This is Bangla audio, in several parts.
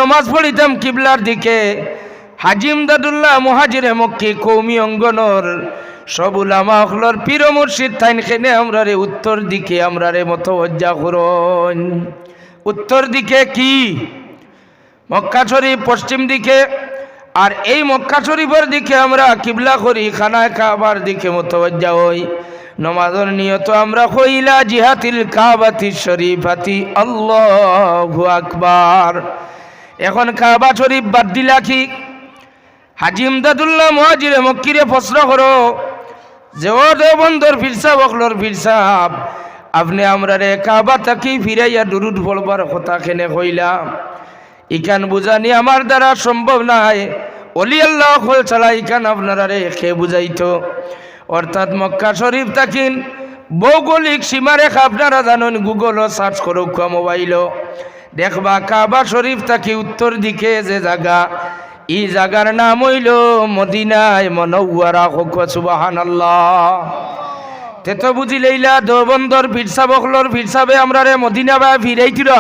নমাজ পড়িতাম কিবলার দিকে। হাজি ইমদাদুল্লাহ মুহাজিরে মক্কি কৌমি অঙ্গনর সব উলামা হলর পীর মুর্শিদ থাইন খেনে আমরা রে উত্তর দিকে আমরা রে মতওয়াজ্জা করুন। উত্তর দিকে কি? মক্কা শরীফ পশ্চিম দিকে, আর এই মক্কা শরীফের দিকে আমরা কিবলা করি, খানায় কাবার দিকে মতওয়াজ্জা হই। নমাজের নিয়ত আমরা কইলা জিহাতিল কাবাতি শরীফাতি আল্লাহু আকবার। এখন কাবা শরীফ বাদ দিলা কি? হাজি ইমদাদুল্লাহ মুহাজিরে মক্কিরে প্রশ্ন করো যে ও দেওবন্দর পীর সাহেব অকলর পীর সাহেব, আপনি আমরা রে কাবা তাকি ফিরাইয়া দুরুদ পড়বার কথা কেনে কইলাম? ইকান বুঝানি আমার দ্বারা সম্ভব নাই, অলি আল্লাহ খোল ছাড়া ইকান আপনারা রে খে বুঝাইতো। অর্থাৎ মক্কা শরীফ তাকিন ভৌগোলিক সীমারেখা আপনারা জানেন, গুগলও সার্চ করুক মোবাইলও দেখবা কাবা শরীফ তাকি উত্তর দিকে যে জায়গা, এই জায়গার নাম হইল মদিনায় মুনাওয়ারা। সুবহানাল্লাহ। তে তো বুঝিলেইলা দেওবন্দর পীর সাহেব অকলর পীর সাহেবে আমরা রে মদিনা বা ফিরাইতিরা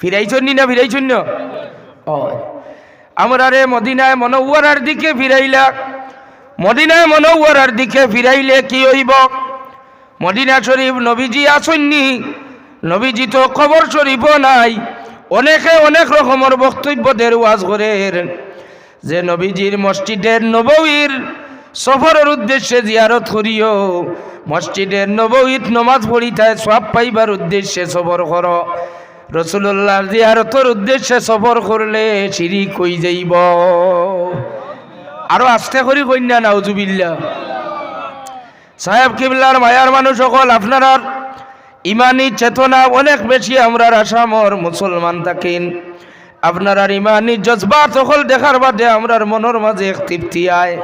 ফিরাইছন্নি না ফিরাইছন্য? আমরা রে মদিনায় মুনাওয়ারার দিকে ফিরাইলা। মদিনায় মুনাওয়ারার দিকে ফিরাইলে কি হইব? মদিনা শরীফ নবীজি আসন্নি, নবীজি তো কবর শরীফও নাই। অনেকে অনেক রকমের বক্তব্য দের ওয়াজ করেন যে নবীজির মসজিদের নববীর সফরের উদ্দেশ্যে জিয়ারত করিও, মসজিদের নববীত নমাজ পড়িতায় সওয়াব পাইবার উদ্দেশ্যে সফর করো। রাসূলুল্লাহর জিয়ারতের উদ্দেশ্যে সফর করলে শিরিক হই যাইব। আরো আস্তে করি কইনা নাউজুবিল্লাহ। সাহেব কিবলার মায়ার মানুষ সকল, আপনার ইমানি চেতনা অনেক বেশি আমরার আসামর মুসলমান থাকেন। আপনার ইমানি জজবা সকল দেখার বাদে আমরার মনের মাঝে এক তৃপ্তি আয়।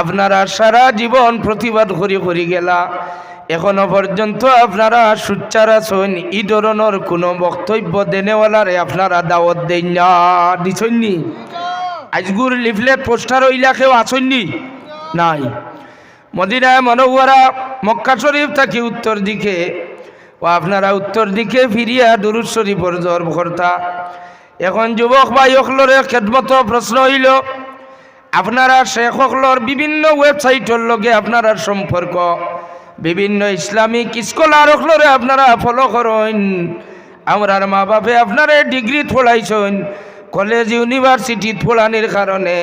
আপনারা সারা জীবন প্রতিবাদ করি গেলা, এখনো পর্যন্ত আপনারা সুচ্চার আছেন। এই ধরনের কোনো বক্তব্য দেনেওয়ালারে আপনারা দাওয়াত দেন না, দিছন্নি? আজগুর লিফলেট পোস্টার ওইলা কেউ আসন্নি? নাই। মদিনায় মুনাওয়ারা মক্কা শরীফ থাকি উত্তর দিকে, ও আপনারা উত্তর দিকে ফিরিয়া দুরূদ শরীফের জোর ভর্তা। এখন যুবক ভাই অকলরে খেদমত প্রশ্ন হইল, আপনারা শেখ অকলর বিভিন্ন ওয়েবসাইটের লগে আপনারা সম্পর্ক, বিভিন্ন ইসলামিক স্কলার অকলরে আপনারা ফলো করেন। আমরার মা বাপে আপনারা ডিগ্রি পড়াইছেন, কলেজ ইউনিভার্সিটি পড়ানির কারণে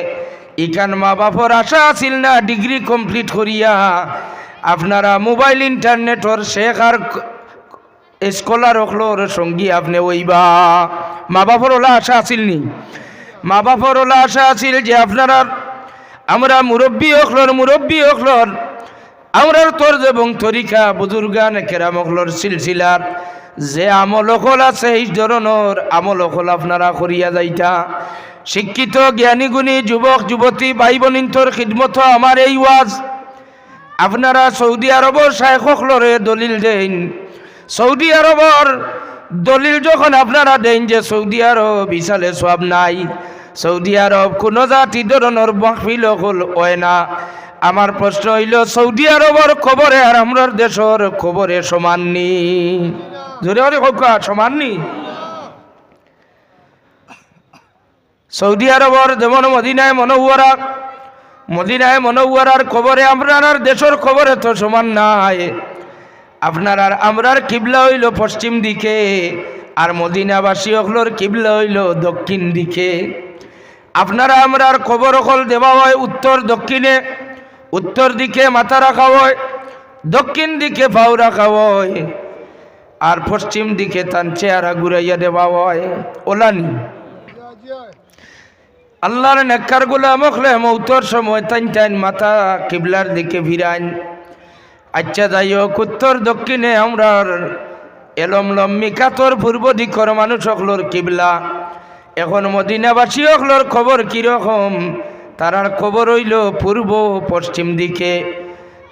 ইখান মা বাপর আশা আছিল না ডিগ্রি কমপ্লিট করিয়া আপনারা মোবাইল ইন্টারনেটর শেখ আর স্কলার অকলর সঙ্গী আপনি ওইবা। মা বাপর ওলা আশা আছিল নি? মা বাপর ওলা আশা আছিল যে আপনারা আমরা মুরব্বী অকলর আমরার তর্জ এবং তরিকা বুজুর্গান কেরাম অকলর সিলসিলার যে আমল অকল আছে এই ধরনের আমল অকল আপনারা করিয়া যাইতা। শিক্ষিত জ্ঞানী গুণী যুবক যুবতী ভাই বোনিন্তর খিদমত আমার এই ওয়াজ। আপনারা সৌদি আরবর শায়েখ অকলরে দলিল দেন, সৌদি আরবর দলিল যখন আপনারা দেন যে সৌদি আরব ইসালে সওয়াব নাই, সৌদি আরব কোনো জাতি ধরনের মাহফিল হল হয় না। আমার প্রশ্ন হইল সৌদি আরবর খবরে আর আমরার দেশের খবরে সমান নি? জোরে জোরে হোকা সমান নি? সৌদি আরবর যেমন মদিনায় মুনাওয়ারার খবরে আপনার দেশের খবরে তো সমান নাই। আপনার আর আমরার কিবলা হইল পশ্চিম দিকে, আর মদিনাবাসী অকলর কিবলা হইল দক্ষিণ দিকে। আপনারা আমরার খবর অকল দেওয়া হয় উত্তর দক্ষিণে। উত্তর দিকে মাথা রাখা হয়, দক্ষিণ দিকে পাও রাখা হয়, আর পশ্চিম দিকে তার চেহারা ঘুরাইয়া দেওয়া হয়। ওলানি আল্লাহর নেককার গোলাম হলে মৌতর সময় টাইন মাথা কিবলার দিকে ভিরান। আচ্ছা যাই হোক, উত্তর দক্ষিণে আমরার এলমলম মিকাতর পূর্ব দিকর মানুষ হকলর কিবলা। এখন মদিনাবাসী হকলর খবর কিরকম? তারার খবর হইল পূর্ব পশ্চিম দিকে।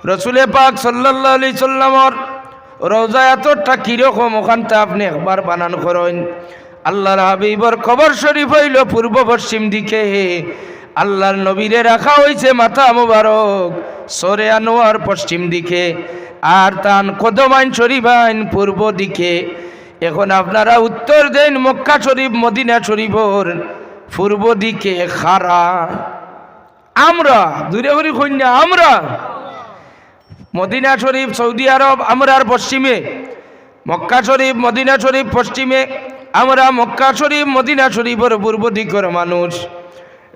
রসুলে পাক সাল্লাল্লাহু আলাইহি সাল্লামর রওজা এতটা কিরকম ওখানটা আপনি একবার বানান করেন। আল্লাহর হাবিবর খবর শরীফ হইল পূর্ব পশ্চিম দিকে। আল্লাহর নবীরে রাখা হয়েছে মাথা মুবারক সরে আনোয়ার পশ্চিম দিকে, আর তান কদমাইন শরীফাইন পূর্ব দিকে। এখন আপনারা উত্তর দেন মক্কা শরীফ মদিনা শরীফর পূর্ব দিকে খারা। আমরা দূরে করি কন্যা, আমরা মদিনা শরীফ সৌদি আরব আমরার পশ্চিমে, মক্কা শরীফ মদিনা শরীফ পশ্চিমে, আমরা মক্কা শরীফ মদিনা শরীফের পূর্ব দিকের মানুষ।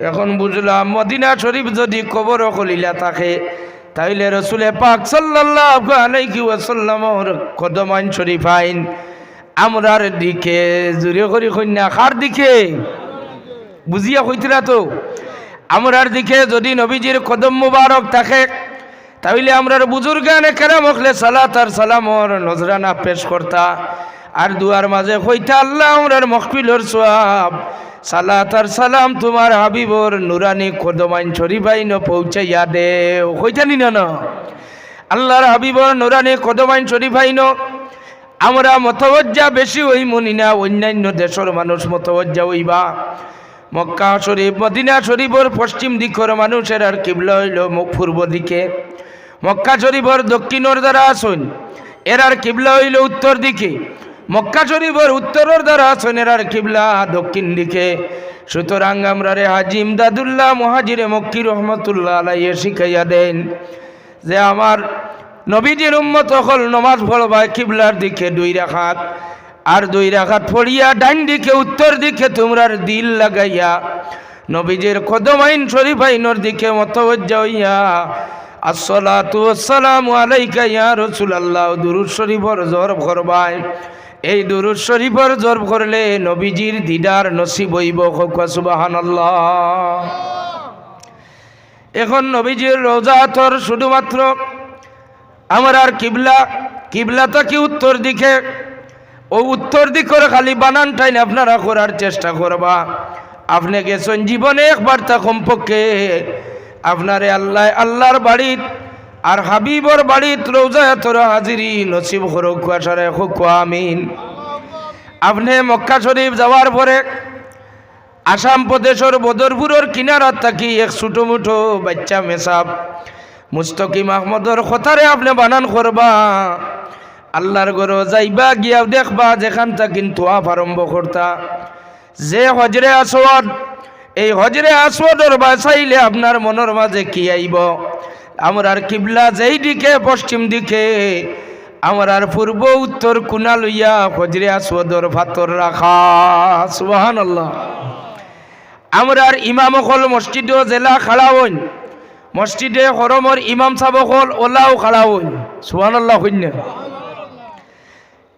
এখন বুঝলাম মদিনা শরীফ যদি কবর খলিলা থাকে তাইলে রসুলে পাক সাল্লাল্লাহু আলাইহি ওয়াসাল্লামর কদমাইন শরীফ আইন আমরার দিকে। জুড়ে করি কন্যা, কার দিকে? বুঝিয়া কইতরা তো। আমরার দিকে যদি নবীজির কদম মুবারক থাকে তাইলে আমরার বুজুর্গানে কেরাম হকলে সালাত আর সালামর নজরানা পেশ করতা আর দুয়ার মাঝে কইতা আল্লাহ আমরার মখফিলর সওয়াব সালাত আর সালাম তোমার হাবিবর নুরানি কদমাইন শরীফাইন পৌঁছাইয়া দে। কইতানি না আল্লাহর হাবিবর নুরানি কদমাইন শরীফাইন আমরা মতওয়াজ্জা বেশি হই মনি না, অন্যান্য দেশের মানুষ মতওয়াজ্জা হইবা। মক্কা শরীফ মদিনা শরীফর পশ্চিম দিকের মানুষের আর কিবলা হইল পূর্ব দিকে, মক্কা শরীফর দক্ষিণের দ্বারা আসুন এর আর কিবলা হইল উত্তর দিকে, মক্কা শরীফর উত্তরের দ্বারা আসুন এর আর কিবলা দক্ষিণ দিকে। সুতরাং আমরা রে হাজি ইমদাদুল্লাহ মুহাজিরে মক্কি রহমতুল্লাহ আলাইহি শিখাইয়া দেন যে আমার নবীজির উম্মত হল নমাজ পড়বা কিবলার দিকে 2 রাকাত, আর 2 রাকাত পড়িয়া ডান দিকে উত্তর দিকে তোমরার দিল লাগাইয়া নবীজির কদমাইন শরীফাইনের দিকে মতওয়াজ্জা হইয়া আসসালাতু ওয়াসসালামু আলাইকা ইয়া রাসূলুল্লাহ দুরূদ শরীফর জরব করবাই। এই দুরূদ শরীফর জরব করলে নবীজির দিদার নসিব হইব। সুবহানাল্লাহ। এখন নবীজির রওজা তোর শুধুমাত্র আমার আর কিবলাটা কি উত্তর দিকে, ও উত্তর দিকের খালি বানানটাই আপনারা করার চেষ্টা করবা। আপনি গেছেন জীবনে একবার তা কমপক্ষে আপনারে আল্লাহর বাড়িত আর হাবিবর বাড়িত রওজায়ে তোর হাজিরি নসিব করুক। আশারে হোক আমিন। আপনি মক্কা শরীফ যাওয়ার পরে আসাম প্রদেশের বদরপুরের কিনারাত থাকি এক ছোটো মুঠো বাচ্চা মেসাব মুস্তাকিম আহমদর কথারে আপনি বানান করবা। আল্লাহর ঘর যাইবা গিয়া দেখবা যেখান তা কিন্তু আরম্ভ করতা যে হজরে আসওয়াদ, এই হজরে আসওয়াদর বাসাইলে আপনার মনের মাঝে কি আইব? আমরার কিবলা যেই দিকে পশ্চিম দিকে, আমরার পূর্ব উত্তর কোনা লইয়া হজরে আসওয়াদর ফাতর রাখা। সুবহানাল্লাহ। আমরার ইমাম হল মসজিদ জেলা খাড়া হইন, মসজিদে হরমর ইমাম সাহেব হল ওলাও খাড়া হইন। সুবহানাল্লাহ হইন।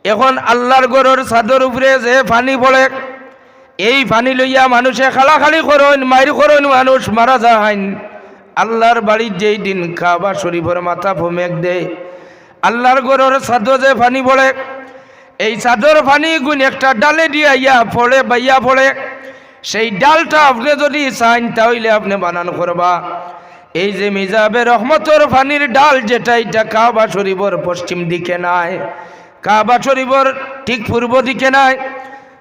এখন আল্লাহর ঘরের ছাদর উপরে যে পানি পড়ে এই পানি লইয়া মানুষে খালাখালি করেন, মাইর করেন, মানুষ মারা যায়। আল্লাহর বাড়ির যেই দিন কাবা শরীফের মাথা ভূমেক দেয় আল্লাহর ঘরের ছাদর যে পানি পড়ে এই ছাদর পানি গুণ একটা ডালে দিয়া ইয়া পড়ে বাইয়া পড়ে, সেই ডালটা আপনি যদি চান তাহলে আপনি বানান করবা। এই যে মিজাবে রহমতর পানির ডাল যেটা এটা কাবা শরীফের পশ্চিম দিকে নাই, কাবা শরীফের ঠিক পূর্ব দিকে নাই,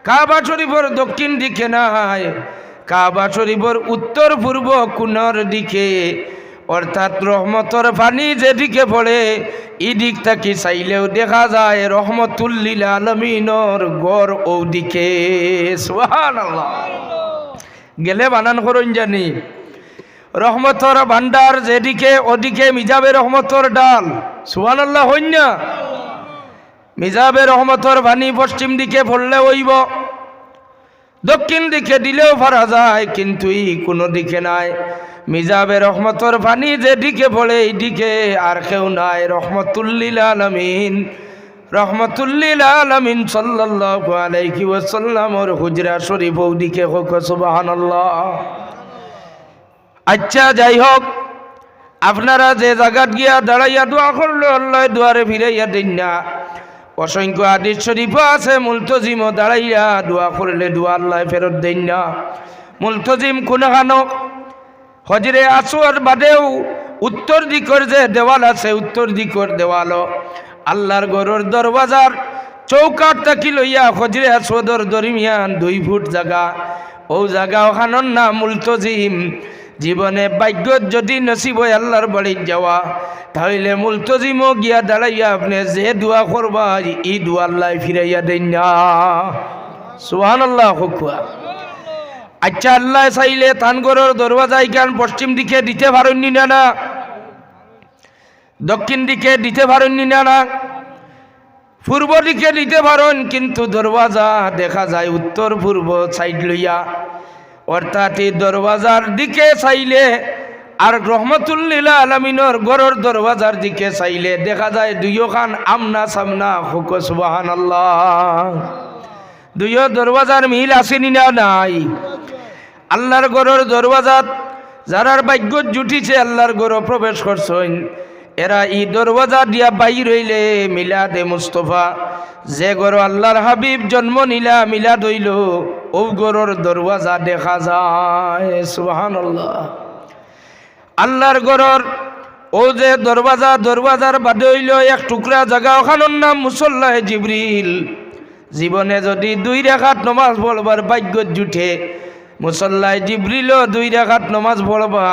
কাবা শরীফের দক্ষিণ দিকে নাই, কাবা শরীফের উত্তর পূর্ব কোণর দিকে। অর্থাৎ রহমতর পানি যেদিকে পড়ে এই দিক থেকে চাইলেও দেখা যায় রহমতুল লিল আলামিনের গড় ও দিকে। সুবহানাল্লাহ। গেলে বানান করুন জানি রহমতর ভান্ডার যেদিকে ওদিকে মিজাবে রহমতর ডাল। সুবহানাল্লাহ হইন না? মিজাবে রহমতর পানি পশ্চিম দিকে পড়লে হইব, দক্ষিণ দিকে দিলেও পারা যায়, কিন্তু এই কোনো দিকে নাই। মিজাবে রহমতর পানি যেদিকে পড়ে এইদিকে আর কেউ নাই, রহমতুল লিল আলামিন, রহমতুল লিল আলামিন সাল্লাল্লাহু আলাইহি ওয়াসাল্লামর হুজরা শরীফ ওদিকে হোক। সুবহানাল্লাহ। আচ্ছা যাই হোক, আপনারা যে জায়গাত গিয়া দাঁড়াইয়া দোয়া করলে আল্লাহ দুয়ারে ফিরাইয়া দেন না। অসংখ্য হাদিস শরীফ আছে মুলতজিম দাঁড়াইয়া দোয়া করলে দোয়া আল্লাহ ফেরত দেন না। মুলতজিম কোনখানো হজরে আসওয়াদ বাদেও উত্তর দিকের যে দেওয়াল আছে উত্তর দিকের দেওয়াল আল্লাহর ঘরের দরওয়াজার চৌকাট থাকি লইয়া হজরে আসওয়াদর দরমিয়ান 2 ফুট জায়গা, ও জায়গা ওখানোর নাম মুলতজিম। জীবনে ভাগ্য যদি নসিব হয় আল্লাহর বাড়ি যাওয়া, তাহলে মুলতজিমও গিয়া দাঁড়াইয়া আপনি যে দোয়া করবা এই দোয়া আল্লাহ ফিরাইয়া দেন না। সুবহানাল্লাহ। আচ্ছা, আল্লাহ চাইলে তানগরের দরওয়াজা ইখান পশ্চিম দিকে দিতে পারেননি না, দক্ষিণ দিকে দিতে পারেননি না, পূর্ব দিকে দিতে পারেন, কিন্তু দরওয়াজা দেখা যায় উত্তর পূর্ব সাইড লইয়া, অর্থাৎ এই দরওয়াজার দিকে চাইলে আর রহমতুল্লিল আলামিনের ঘরের দরওয়াজার দিকে চাইলে দেখা যায় দুইখান আমনা সামনা। হুক সুবহানাল্লাহ। দুইও দরওয়াজার মিল আসেনি না? নাই। আল্লাহর ঘরের দরওয়াজাত যারার ভাগ্য জুটিছে আল্লাহর ঘর প্রবেশ করছেন, এরা এই দরওয়াজা দিয়া বাইর হইলে মিলাদে মুস্তফা, যে ঘর আল্লাহর হাবিব জন্ম নিলা মিলাদ হইল, ও ঘরের দরওয়াজা দেখা যায়। সুবহানাল্লাহ। আল্লাহর ঘরের ও যে দরওয়াজা, দরওয়াজার বাদে হইল এক টুকরা জায়গা, ওখানোর নাম মুসল্লায়ে জিবরিল। জীবনে যদি 2 রাকাত নামাজ পড়বার ভাগ্য জুটে, মুসল্লায়ে জিবরিল 2 রাকাত নামাজ পড়বা।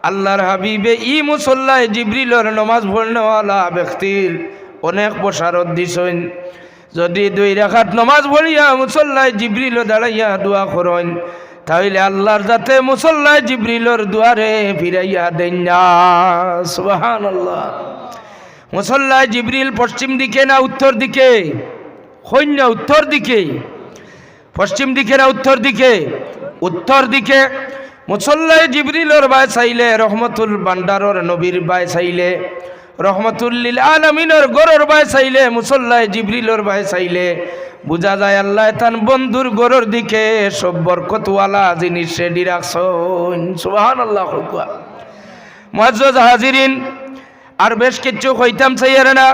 আল্লাহর হাবিবে ই মুসল্লায়ে জিবরিলের নামাজ পড়নেওয়ালা ব্যক্তির অনেক বশারত দিছেন। যদি 2 রাকাত নামাজ পড়িয়া মুসল্লায়ে জিবরিল দাঁড়াইয়া দোয়া করেন, তাহলে আল্লাহর যাতে মুসল্লায়ে জিবরিলের দুয়ারে ফিরাইয়া দেন না। সুবহানাল্লাহ। মুসল্লায়ে জিবরিল পশ্চিম দিকে না উত্তর দিকে? কইন না উত্তর দিকে। পশ্চিম দিকে না উত্তর দিকে? উত্তর দিকে। মুসল্লায়ে জিবরিলের বাই চাইলে রহমতুল বান্দারর নবীর বাই চাইলে, রহমতুল্লিল আলামিনের ঘরের বাই চাইলে, মুসল্লায়ে জিবরিলের বাই চাইলে বুঝা যায় আল্লাহ তান বন্ধুর ঘরের দিকে সব বরকতওয়ালা জিনিস রেডি রাখছেন। সুবহানাল্লাহ। মুআজ্জাজ হাজিরিন, আর বেশ কিছু কইতাম চাইয়ারে না,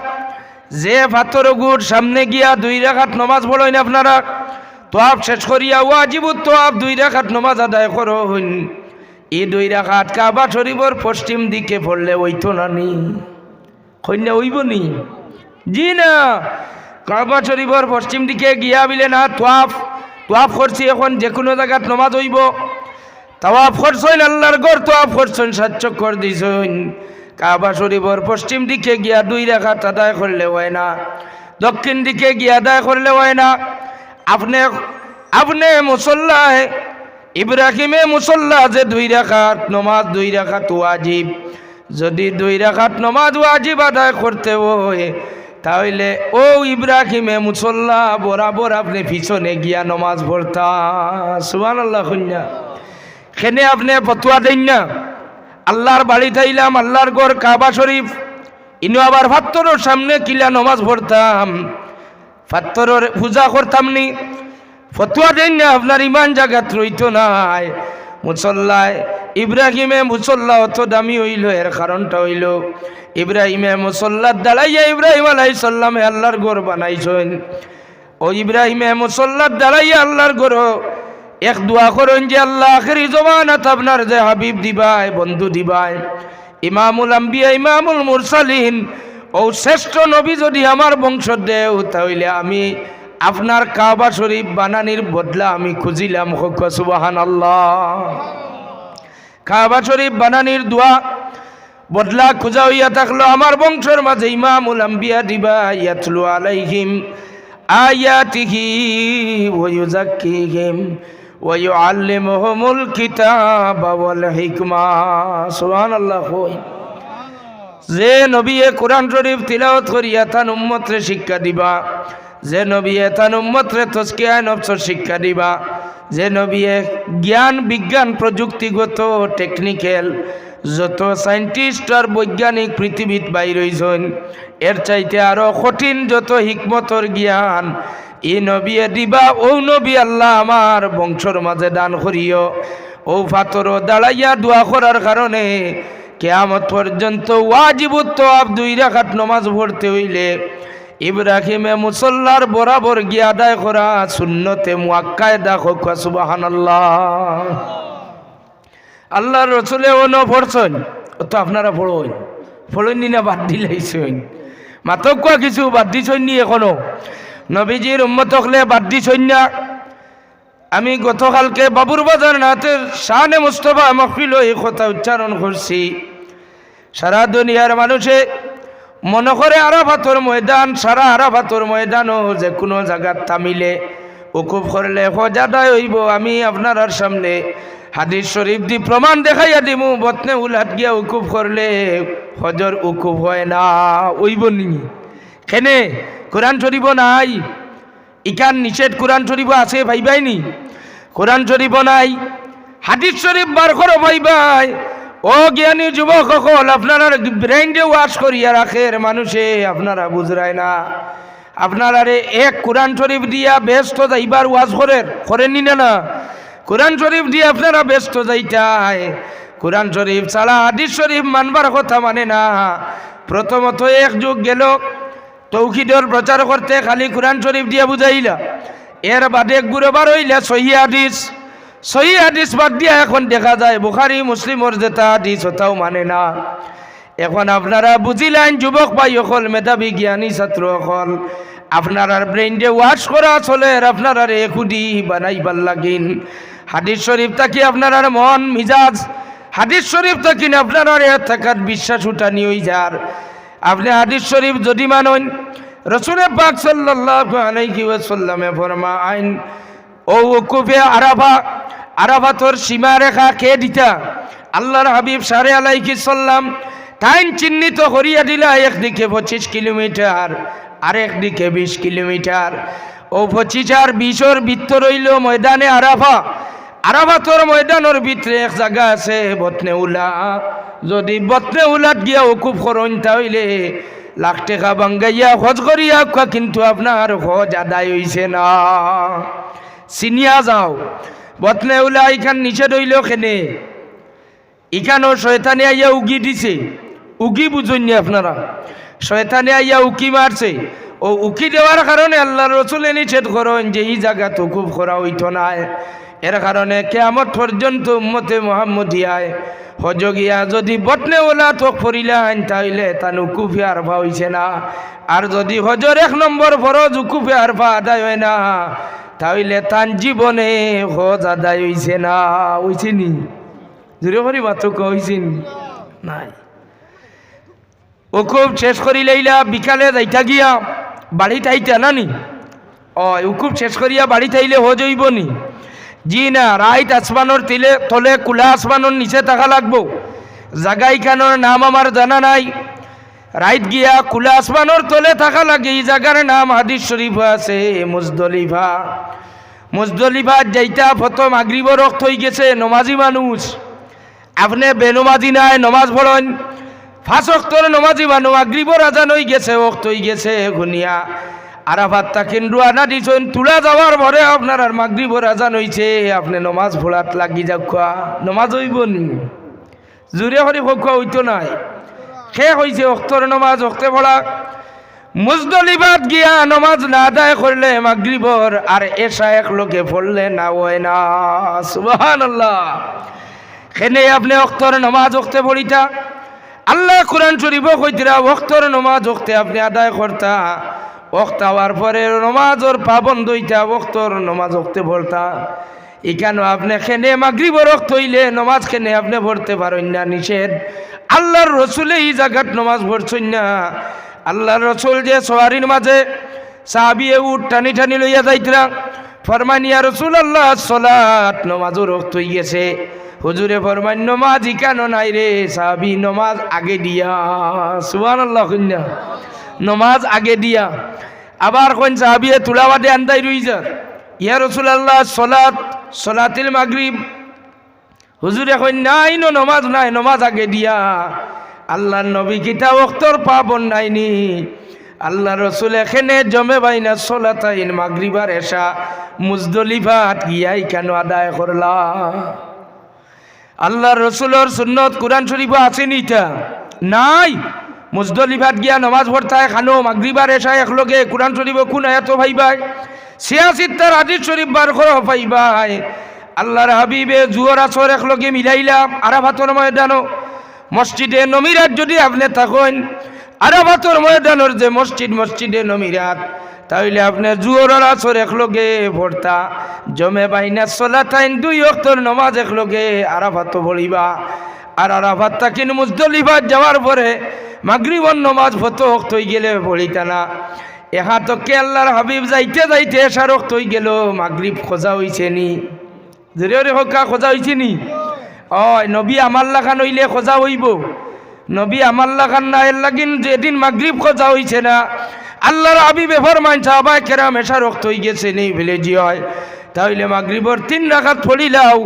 যে পাথর গুড় সামনে গিয়া 2 রাকাত নামাজ পড়েন আপনারা, তোয়াব শেষ করিয়া ওয়াজিবুত তোয়াব 2 রাকাত নামাজ আদায় করুন। এই 2 রাকাত কাবা শরীফের পশ্চিম দিকে পড়লে হইতো না নি? কইনা হইব নি? জি না। কাবা শরীফের পশ্চিম দিকে গিয়া বিলে না তোয়াব করছি, এখন যে কোনো জায়গাত নামাজ হইব। তাওয়াফ করছেন আল্লাহর ঘর, তোয়াব করছেন, সাতচক্কর দিছেন, কাবা শরীফের পশ্চিম দিকে গিয়া 2 রাকাত আদায় করলে হয় না, দক্ষিণ দিকে গিয়া আদায় করলে হয় না। আপনি মুসল্লায় ইব্রাহিমে মুসল্লা যে 2 রাকাত নামাজ, 2 রাকাত ওয়াজিব, যদি 2 রাকাত নামাজ ওয়াজিব আদায় করতে হয়, তাহলে ও ইব্রাহিমে মুসল্লা বরাবর আপনি পিছনে গিয়া নামাজ পড়তা। সুবহানাল্লাহ। কন্যা খেনে আপনি ফতোয়া দেন না, আল্লাহর বাড়ি থাইলাম, আল্লাহর ঘর কাবা শরীফ, ইনো আবার ফাত্তরের সামনে কিলা নামাজ পড়তাম, ফাত্তরের পূজা করতাম নি? ফতোয়া দেন না, আপনার ইমান জাগাত রইতো নাই। মুসল্লায় ইব্রাহিমে মুসল্লা অত দামি হইল, এর কারণটা হইল ইব্রাহিমে মুসল্লার দাঁড়াইয়া ইব্রাহিম আলাইহিস সালামে আল্লাহর ঘর বানাইছেন। ও ইব্রাহিমে মুসল্লার দাঁড়াইয়া আল্লাহর ঘর এক দোয়া করেন যে আল্লাহ আখিরি জমানাত আপনার যে হাবিব দিবাই, বন্ধু দিবাই, ইমামুল আম্বিয়া ইমামুল মুরসালিন, ও শ্রেষ্ঠ নবী যদি আমার বংশ দেও, তাহলে আমি আপনার কাবা শরীফ বানানির বদলা আমি খুঁজিলাম। সুবহানাল্লাহ। কাবা শরীফ বানানির দোয়া বদলা খুঁজা হইয়া থাকলো আমার বংশের মাঝে ইমামুল আম্বিয়া দিবা, ইয়াতলু আলাইহিম আয়াতিহি ওয়া ইউযাক্কিহিম ওয়া ইউআল্লিমুহুমুল কিতাবা ওয়াল হিকমা। সুবহানাল্লাহ। যে নবী কোরআন শরীফ তিলাওয়াত করিয়া তান উম্মতরে শিক্ষা দিবা, যে নবী তান উম্মতরে তাজকিয়া নফসের শিক্ষা দিবা, যে নবী জ্ঞান বিজ্ঞান প্রযুক্তিগত টেকনিক্যাল যত সায়েন্টিস্ট আর বৈজ্ঞানিক পৃথিবীত বাইর হইছেন, এর চাইতে আরো কঠিন যত হিকমতর জ্ঞান এই নবী দিবা। ও নবী আল্লাহ আমার বংশর মাঝে দান করিও। ও ফাতর দাঁড়াইয়া দোয়া করার কারণে কিয়ামত পর্যন্ত ওয়াজিবুত তোয়াব 2 রাকাত নামাজ পড়তে হইলে ইব্রাহিমে মুসল্লার বরাবর গিয়া আদায় করা সুন্নতে মুআক্কাদা। সুবহানাল্লাহ। আল্লাহর রাসূলে ওনো পড়ছেন, তো আপনারা পড়েননি না? বাদ দিলাইছেন মাতক কিছু বাদ দিছেন নি? এখনো নবীজির উম্মত হলে বাদ দিছেন না? আমি গতকালকে বাবুর বাজার নাথের শানে মুস্তফা মাহফিল এই কথা উচ্চারণ করছি। সারা দুনিয়ার মানুষে মনে করে আরাফাতর ময়দান, সারা আরাফাতর ময়দানও যে কোনো জায়গার থামিলে উকুফ করলে হজ আদায় হইব। আমি আপনার সামনে হাদিস শরীফ দি প্রমাণ দেখাইয়া দিমু, বতনে উলাট গিয়া উকুফ করলে হজর উকুফ হয় না। ওইব নি কেনে? কোরআন শরীফ নাই, ইকান নিষেধ কোরআন শরীফ আছে ভাইবাইনি? কোরআন শরীফ নাই, হাদিস শরীফ বার করো ভাইবাই। ও জ্ঞানী যুবক সকল, আপনারা ব্রেইনে ওয়াশ করিয়া রাখের মানুষে আপনারা বুঝরায় না। আপনারা এক কোরআন শরীফ দিয়া ব্যস্ত যাইবার ওয়াজ করেননি না? কোরআন শরীফ দিয়ে আপনারা ব্যস্ত যাইতায়, কোরআন শরীফ ছাড়া হাদিস শরীফ মানবার কথা মানে না। প্রথমত এক যুগ গেল তৌহিদের প্রচার করতে, খালি কোরআন শরীফ দিয়ে বুঝাইলা। এর বাদে গুরুবার হইলা সহি হাদিস, সহি হাদিস বাদ দিয়া এখন দেখা যায় বুখারী মুসলিমর যেটা হাদিস ওটাও মানে না। এখন আপনারা বুঝিলেন যুবক ভাই সকল, মেধাবী জ্ঞানী ছাত্র সকল, আপনারা ব্রেইনে ওয়াশ করা চলে, আপনারা একুডি বানাইবার লাগিন। হাদিস শরীফ থাকি আপনার মন মিজাজ, হাদিস শরীফ থাকি আপনারা থাকার বিশ্বাস উঠানি হয়ে যার। আপনি হাদিস শরীফ যদি মানেন, রসুল পাক সাল্লাল্লাহু আলাইহি ওয়াসাল্লামে ফরমায়েন, ও ওকুফে আরাফা, আরাফাতর সীমা রেখা কে দিতা? আল্লাহর হাবিব সারে আলাইহি সাল্লাম টাইম চিহ্নিত করিয়া দিলা, একদিকে 25 কিলোমিটার আর একদিকে 20 কিলোমিটার। ও 25 আর 20-এর ভিতর রইল ময়দানে আরাফা। আরাফাতর ময়দানের ভিতরে এক জায়গা আছে বতনে উলা। যদি বতনে উলাত গিয়া ওকুফ করুন তাহলে লাখ টাকা বাঙ্গাইয়া হজ করিয়া, কিন্তু আপনার হজ আদায় হইছে না। সিনিয়া যাও বতনে উলা, এখান নিষেধ হইল কেনে? এখানেও শয়তানে আইয়া উগি দিছে। উগি বুঝুননি আপনারা? শয়তানে আইয়া উকি মারছে। ও উকি দেওয়ার কারণে আল্লাহ রসুল নিষেধ করেন যে এই জায়গা তো খুব করা হইতো না। এর কারণে কিয়ামত পর্যন্ত উম্মতে মুহাম্মদিয়ায় হজ গিয়া যদি বতনে ওলা তোক ফরিলেন তাইলে তান উকুফে আরফা হইছে না। আর যদি হজর 1 নম্বর ফরজ উকুফে আরফা আদায় হয় না, তাইলে তান জীবনে হজ আদায় হইছে না। হইছে নি? জোরে করি মাত্র হইছেন নাই? উকুফ শেষ করি লইলা বিকালে যাইতা গিয়া বাড়িতে আইতা না নি? উকুফ শেষ করিয়া বাড়িতে আইলে হজ হইব নি? জি না, রাইট আসমানোর তলে কুলা আসমানোর নিচে থাকা লাগবো। জায়গাইখানোর নাম আমার জানা নাই। রাইট গিয়া কুলা আসমানোর তলে থাকা লাগে। এই জায়গার নাম হাদিস শরীফ আছে মুজদলিফা। মুজদলিফা যাইতা প্রথম মাগরিবর রক্ত হয়ে গেছে নমাজি মানুষ। আপনি বেনমাজি নাই, নমাজ পড়েন 5 ওয়াক্তের নমাজি মানুষ। মাগরিবর আজান হয়ে গেছে, ওয়াক্ত হয়ে গেছে গুনিয়া। আরাফাত তাকিন রুয়ানা দিছেন, তুলা যাওয়ার পরে আপনার আর মাগরিবর আজান হইছে, আপনি নমাজ পড়াত লাগি যাক। নমাজ হইব নি? জুড়ে হরি খোয়া হইতো নাই। শেষ হয়েছে ওয়াক্তের নমাজ, ওয়াক্তে পড়া। মুজদলিফাত গিয়া নমাজ না আদায় করলে মাগরিবর আর এশা এক লোকে পড়লে না হয় না। সুবহানাল্লাহ। কেনে আপনি ওয়াক্তের নমাজ ওয়াক্তে পড়িতা? আল্লাহ কোরআন শরীফ কইতরা ওয়াক্তের নমাজ ওয়াক্তে আপনি আদায় করতা। ওয়াক্ত হওয়ার পরে নমাজের পাবন্দ হইতা, ওয়াক্তের নমাজ ওয়াক্তে পড়তা। এখানে আপনি খেনে মাগরিবর ওয়াক্ত হইলে নমাজ খেনে আপনি পড়তে পারেন না, নিষেধ। আল্লাহর রসুলে এই জায়গাত নমাজ পড়ছেন না। আল্লাহর রসুল যে সওয়ারির মাঝে সাহাবিয়ে উঠ টানি টানি লইয়া যাইতরা, ফরমান ইয়া রাসূলুল্লাহ সালাত, নমাজের ওয়াক্ত হই গেছে। হুজুরে ফরমান নমাজ ইকানো নাই রে সাহাবী, নমাজ আগে দিয়া। সুবহানাল্লাহ। কইনা নমাজ আগে দিয়া। আবার কোন সাহাবিয়ে তুলাবাদে আন্দাই রই যার, ইয়া রাসূলুল্লাহ সালাত, সালাতুল মাগরিব। হুজুরে কই নাই, নমাজ নাই, নমাজ আগে দিয়া। আল্লাহর নবী কিতা ওয়াক্তর পাবন নাইনি। আল্লাহ রসুল এখানে জমে বাইনা সালাতাইন মাগরিব আর এশা মুজদলিফাত গিয়াই কেন আদায় করলা? আল্লাহর রসুলের সুন্নত কুরআন শরীফে আছে নি? তা নাই। মুজদলিফাত গিয়া নমাজ পড়তায় খানো মাগরিব আর এশা একলগে। কুরআন শরীফে কোন আয়াত ভাইবাই? 86টার হাদিস শরীফ বার করে ভাইবাই। আল্লাহর হাবিবে জুহর আসর একলগে মিলাইলাম আরাফাতের ময়দানো। মসজিদে নমিরাত যদি আপনি থাকেন, আরাফাতের ময়দানের যে মসজিদ, মসজিদে নমিরাত, তাইলে আপনার জুহরের আসর একলগে পড়তা জমে বাইনা সলাতাইন 2 ওয়াক্তের নামাজ একলগে আরাফাত পড়িবা আর আরাফাত তাকিন মুজদলিফাত যাওয়ার পরে মাগরিবের নামাজ ফত ওয়াক্ত হয়ে গেলে পড়িতা না এহা তো কে আল্লাহর হাবিব যাইতে যাইতে এশার ওয়াক্ত হয়ে গেল মাগরিব খোঁজা হইছে নি জোরে রে হকা খোঁজা হইছে নি ও নবী আমাল্লা খান হইলে খোঁজা হইব নবী আমাল্লা খান না এর লাগিন যেদিন মাগরিব খোঁজা হইছে না আল্লাহর হাবিবে ফরমান সাহাবায়ে কেরাম এশার ওয়াক্ত হয়ে গেছে নি বলে জি হয় তাহলে মাগরিবর 3 রাকাত পড়িলাও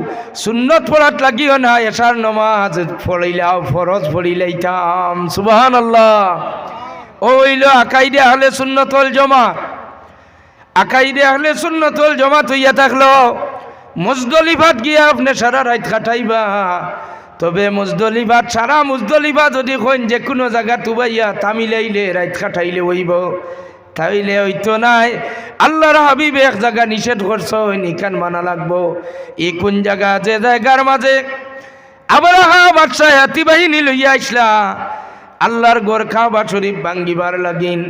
সুন্নত পড়াত লাগিও না এশার নামাজ পড়িলাও ফরজ পড়িলাইতাম সুবহানাল্লাহ ও হইল আকাইদে আহলে সুন্নাত ওয়াল জামাত আকাইদে আহলে সুন্নাত ওয়াল জামাত হইয়া থাকলো মুজদলিফাত গিয়া আপনি সারা রাত কাটাইবা তবে মুজদলিফাত সারা মুজদলিফা যদি কইন যে কোনো জায়গা তুবাইয়া তামিলাইলে রাত কাটাইলে হইব তাইলে হইতো নাই আল্লাহর হাবিব এক জায়গা নিষেধ করছো নিকান মানা লাগবো এই কোন জায়গা যে জায়গার মাঝে আবরাহা বাদশাহ হাতি বাহিনী লইয়া আইসলা আল্লাহর ঘর কাবা শরীফ ভাঙ্গিবার লাগিন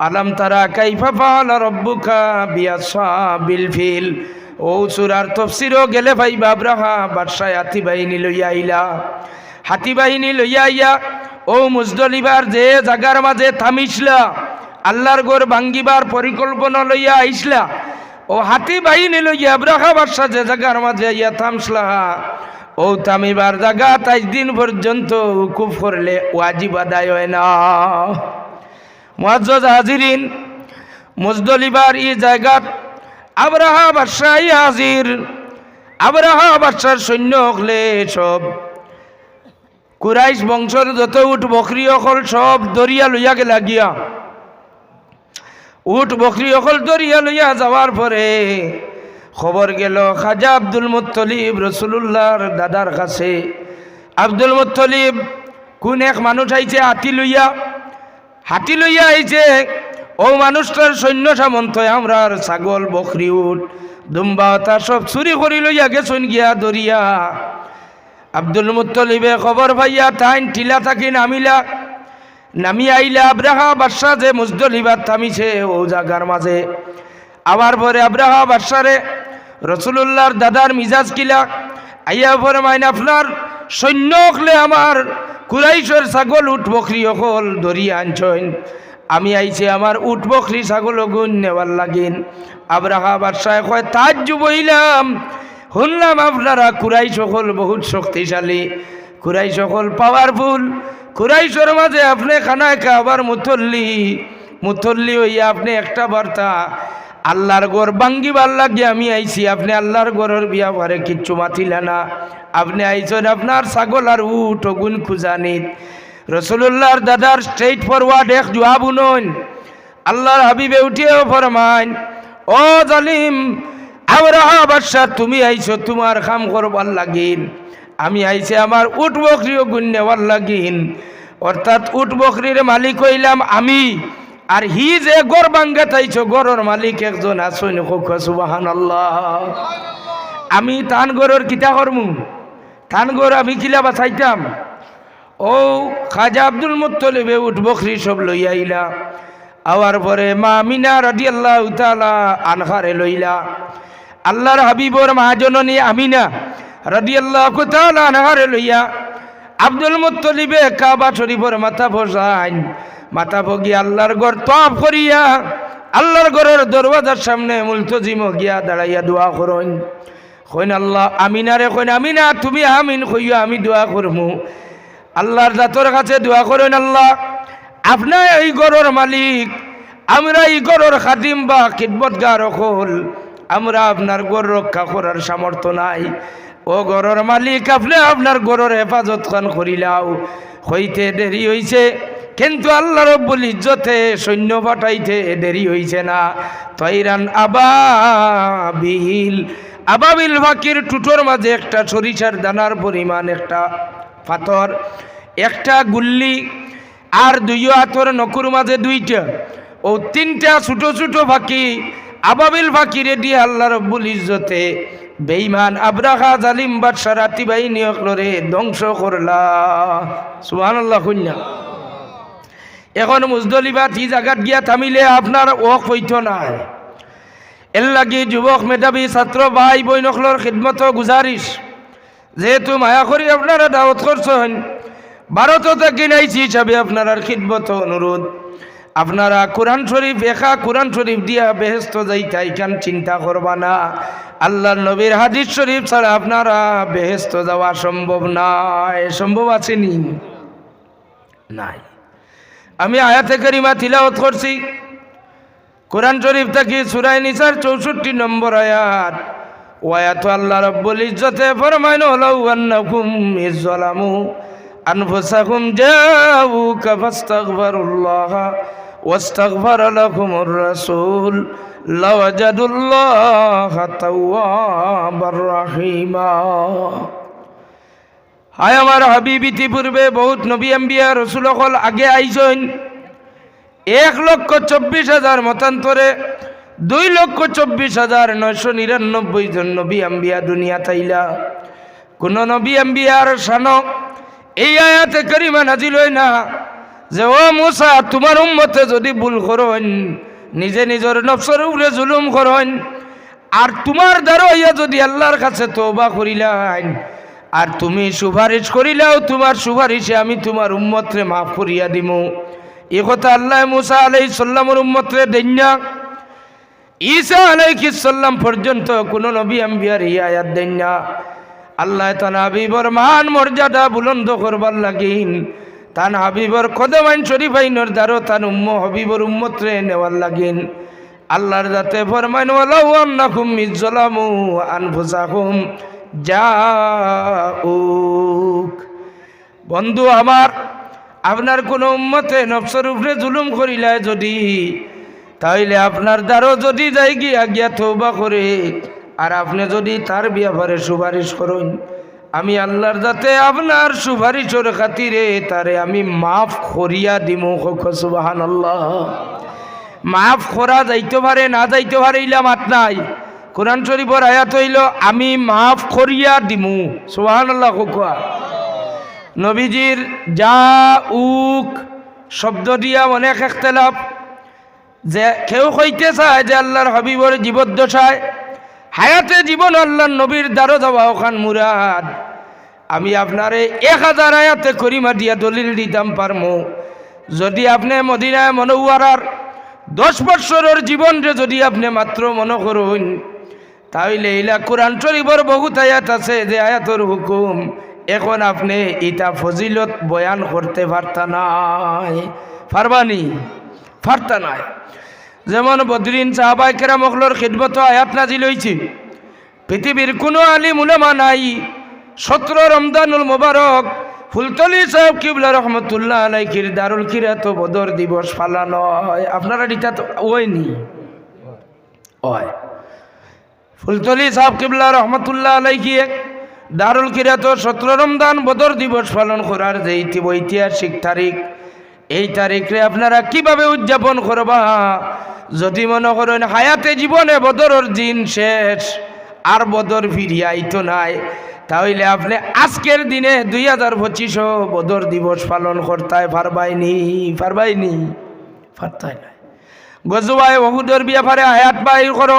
আলাম তারা কাইফা ফাআলা রাব্বুকা বিআসহাবিল ফিল ও সূরার তাফসীরও গেলে ভাই আবরাহা বাদশাহ হাতি বাহিনী লইয়া আইলা হাতি বাহিনী লইয়া আইয়া ও মুজদলিফার যে জায়গার মাঝে থামিসলা আল্লাহর ঘর ভাঙ্গিবার পরিকল্পনা লইয়া আইসলা ও হাতি বাহিনী লইয়া আবরাহা বাদশাহ যে জায়গার মাঝে আইয়া থামসলা ও থামিবার জায়গা 23 দিন পর্যন্ত উকুফ করলে ওয়াজিব আদায় হয় না মুআজ্জাজ হাজিরিন মুজদলিফার এই জায়গা আবরাহা বাদশাহ হাজির আবরাহা বাদশার সৈন্য হলে সব কুরাইশ বংশের যত উট বকরি অকল সব দরিয়া লইয়া গেলা গিয়া উট বকরি অকল দরিয়া লইয়া যাওয়ার পরে খবর গেল খাজা আব্দুল মুত্তলিব রাসূলুল্লাহর দাদার কাছে আব্দুল মুত্তলিব কোন এক মানুষ আইছে হাতি লইয়া আইছে ও মানুষটার সৈন্য সামন্ত আমরার ছাগল বকরি উট দুম্বা তা সব চুরি করি লইয়া গেছন গিয়া দরিয়া আব্দুল মুত্তলিবে খবর পাইয়া তাইন টিলা থাকি নামি আইলা আবরাহা বাদশাহ যে মুজদলিফাত থামিছে ও জায়গার মাঝে আবার পরে আবরাহা বাদশারে রাসূলুল্লাহর দাদার মিজাজ কিলা আইয়া পরে মাইন আপনার সৈন্য হলে আমার কুরাইশের ছাগল উট বকরি অকল দরিয়া আনছইন আমি আইছে আমার উট বকরি ছাগল গুণ নেওয়ার লাগিন আবরাহা বাদশাহ কয় তাজ্জুব হইলাম শুনলাম আপনারা কুরাইশ সকল বহুত শক্তিশালী কুরাইশ সকল পাওয়ারফুল কুরাইশের মাঝে আপনি খানায় খাবার মুতল্লি হইয়া আপনি একটা বার্তা আল্লাহর ঘর ভাঙ্গিবার লাগিয়ে আমি আইছি আপনি আল্লাহর ঘরের বিয়াবারে কিচ্ছু মাতিলা না আপনি আইছেন আপনার ছাগল আর উট গুণ খুঁজানিত রাসূলুল্লাহর দাদার স্ট্রেইট ফরওয়ার্ড এক জবাব উনন আল্লাহর হাবিবে উঠিয়ে ফরমান ও জালিম আবরাহা বাদশাহ তুমি আইছো তোমার কাম করবার লাগিন আমি আইছে আমার উট বকরিও গুণ নেওয়ার লাগিন অর্থাৎ উট বকরির মালিক হইলাম আমি আর হি যে গড় ভাঙ্গা তাইছো গড়ের মালিক একজন আসুন সুবহানাল্লাহ আমি তান গড়ের কিতা করমু তান গড় আমি কিলা বাঁচাইতাম ও খাজা আব্দুল মুত্তলিবে উট বকরি সব লইয়া আইলা আওয়ার পরে মা আমিনা রাদিয়াল্লাহু তাআলা আনহারে লইলা আল্লাহর হাবিবর মহাজননী আমিনা রাদিয়াল্লাহু তাআলা আনহারে লইয়া আব্দুল মুত্তলিবে কাবা শরীফের মাথা বসাইন মাথা ভগি আল্লাহর ঘর তওয়াফ করিয়া আল্লাহর ঘরের দরওয়াজার সামনে মুলতজিম গিয়া দাঁড়াইয়া দোয়া করেন কইন আল্লাহ আমিনারে কইন আমিনা তুমি আমিন কইয়া আমি দোয়া করমু আল্লাহর জাতর কাছে দোয়া করেন আল্লাহ আপনার এই ঘরের মালিক আমরা এই ঘরের খাদিম বা খিদমতগার হল আমরা আপনার ঘর রক্ষা করার সামর্থ্য নাই ও ঘরের মালিক আপনি আপনার ঘরের হেফাজত খান করিলাও হইতে দেরি হইছে কিন্তু আল্লাহ রব্বুল ইজ্জতে সৈন্য পাঠাইতে দেরি হইছে না তৈরান আবাবিল ফাকির টুটোর মাঝে একটা সরিষার দানার পরিমাণ একটা পাথর একটা গুল্লি আর 2 হাতের নকুর মাঝে 2টা ও 3টা ছোট ছোট ফাঁকি আবাবিল ফাকিরে দিয়ে আল্লাহ রব্বুল ইজ্জতে বেঈমান আবরাহা জালিম বাদশাহ রাতি বাহিনী অকলরে ধ্বংস করলা সুবহানাল্লাহ। কন্যা এখন মুজদলিফা ই জায়গাত গিয়া থামিলে আপনার ওয়াক হইতো না। এর লাগি যুবক মেধাবী ছাত্র ভাই বইনকলর খিদমত গুজারিশ, যেহেতু মায়া করি আপনারা দাওয়াত করছেন, ভারত থেকে নাইছি হিসাবে আপনার খিদমত অনুরোধ, আপনারা কোরআন শরীফ একা কোরআন শরীফ দিয়া বেহেস্ত যাইতা ইখান চিন্তা করবা না। আল্লাহর নবীর হাদিস শরীফ ছাড়া আপনারা বেহেস্ত যাওয়া সম্ভব নাই। সম্ভব আছে নি? নাই। আমি আয়াতে কারিমা তিলাওয়াত করছি কোরআন শরীফ থেকে সূরা নিসার 64 নম্বর আয়াত। ওয়ায়াত আল্লাহ রাব্বুল ইজ্জতে ফরমায়নো লাউ আন্নাকুম ইযলামু আনফুসাকুম জাউকা ফাস্তাগফিরুল্লাহ ওয়াস্তাগফারা লাকুমুর রাসূল লাওয়াজাদুল্লাহা তাওয়াবার রাহিমা। হায় আমার হাবিব, ইতিপূর্বে বহুত নবী আম্বিয়া রাসূল সকল আগে আইছেন। 1,24,000 মতান্তরে 2,24,999 জন নবী আম্বিয়া দুনিয়া তাইলা। কোন নবী আম্বিয়ার শানো এই আয়াতে কারিমা নাজিল হয় না যে ও মুসা তোমার উম্মতে যদি ভুল করেন, নিজে নিজের নফসের উপরে জুলুম করেন, আর তোমার দ্বারা হইয়া যদি আল্লাহর কাছে তওবা করিলেন আর তুমি সুপারিশ করিলাও, তোমার সুপারিশে আমি তোমার উম্মতরে মাফ করিয়া দিমু। এই কথা আল্লাহ মুসা আলাইহিস সালামের উম্মতরে দেননা। ঈসা আলাইহিস সালাম পর্যন্ত কোন নবী আম্বিয়ার এই আয়াত দেননা। আল্লাহ তান হাবিবর মান মর্যাদা বুলন্দ করবার লাগিন তান হাবিবর কদমাইন শরীফাইনের দ্বারা তান হাবিবর উম্মতরে নেওয়ার লাগিন আল্লাহর যাতে ফরমাইন ওয়ালাউ আন্নাকুম ইযলামু আনফুসাকুম জাউক। বন্ধু আমার, আপনার কোন উম্মতে নফসের উপরে জুলুম করিলায় যদি, তাইলে আপনার দ্বারা যদি যাই গিয়া তওবা করে আর আপনি যদি তার ব্যাপারে সুপারিশ করেন, আমি আল্লাহর যাতে আপনার সুপারিশের খাতিরে তারে আমি মাফ করিয়া দিমু। সুবহানাল্লাহ। মাফ করা যাইতে পারে না যাইতে পারে ইলা মাত নাই। কোরআন শরীফের আয়াত হইল আমি মাফ করিয়া দিমু। সুবহানাল্লাহ। কোকা নবীজির জাউক শব্দ দিয়া অনেক ইখতিলাফ, যে কেউ কইতে চায় যে আল্লাহর হাবিবর জীবদ্দশায় হায়াতে জীবন আল্লাহর নবীর দ্বারা যাওয়া ওখান মুরাদ। আমি আপনারে 1000 আয়াতে করিমা দিয়া দলিল দিতাম পারমু। যদি আপনি মদিনায় মুনাওয়ারার 10 বছরের জীবনরে যদি আপনি মাত্র মনে করুন, তাহলে ইলা কোরআন শরীফের বহুত আয়াত আছে যে আয়াতের হুকুম এখন আপনি ইটা ফজিলত বয়ান করতে পারতা নাই। পারবানি? পারতা নাই। যেমন বদরিন সাহাবায়ে কেরাম ওগুলোর খিদমত আয়াত নাজিল হইছে। পৃথিবীর কোনো আলিম উলামা নাই 17 রমজানুল মুবারক ফুলতলি সাহেব কিবলা রহমতুল্লাহ আলাইহির দারুল কিরাত বদর দিবস পালন হয়। আপনারা এটা তো ওইনি হয়। ফুলতলি সাহেব কিবলা রহমতুল্লাহ আলাইহি দারুল কিরাত 17 রমজান বদর দিবস পালন করার যে ঐতিহাসিক তারিখ, এই তারিখে আপনারা কিভাবে উদযাপন করবা? যদি মনে করেন হায়াতে জীবনে বদরের দিন শেষ আর বদর ফিরিয়া আইতো নাই, তাহলে আপনি আজকের দিনে 2025 বদর দিবস পালন করতে পারবাইনি? পারবাইনি? পারতাই না। গজওয়ায়ে উহুদের ব্যাপারে আয়াত বাইর করো।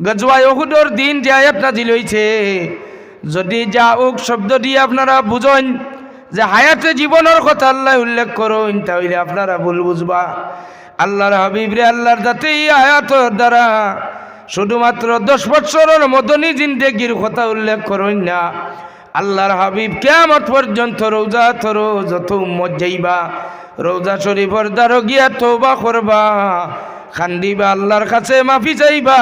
গজওয়ায়ে উহুদের দিন যে আয়াত নাজিল হইছে, যদি জাউক শব্দ দিয়ে আপনারা বুঝেন যে হায়াতে জীবনের কথা আল্লাহ উল্লেখ করুন, তাহলে আপনারা ভুল বুঝবা। আল্লাহর হাবিব রে আল্লাহর যাতে এই আয়াতের দ্বারা শুধুমাত্র 10 বছরের মদনী জিন্দেগির কথা উল্লেখ করুন না। আল্লাহর হাবিব কিয়ামত পর্যন্ত রওজা ধরো যত উম্মত যাইবা, রওজা শরীফের দ্বারা গিয়া তওবা করবা, খান্দিবা, আল্লাহর কাছে মাফি চাইবা,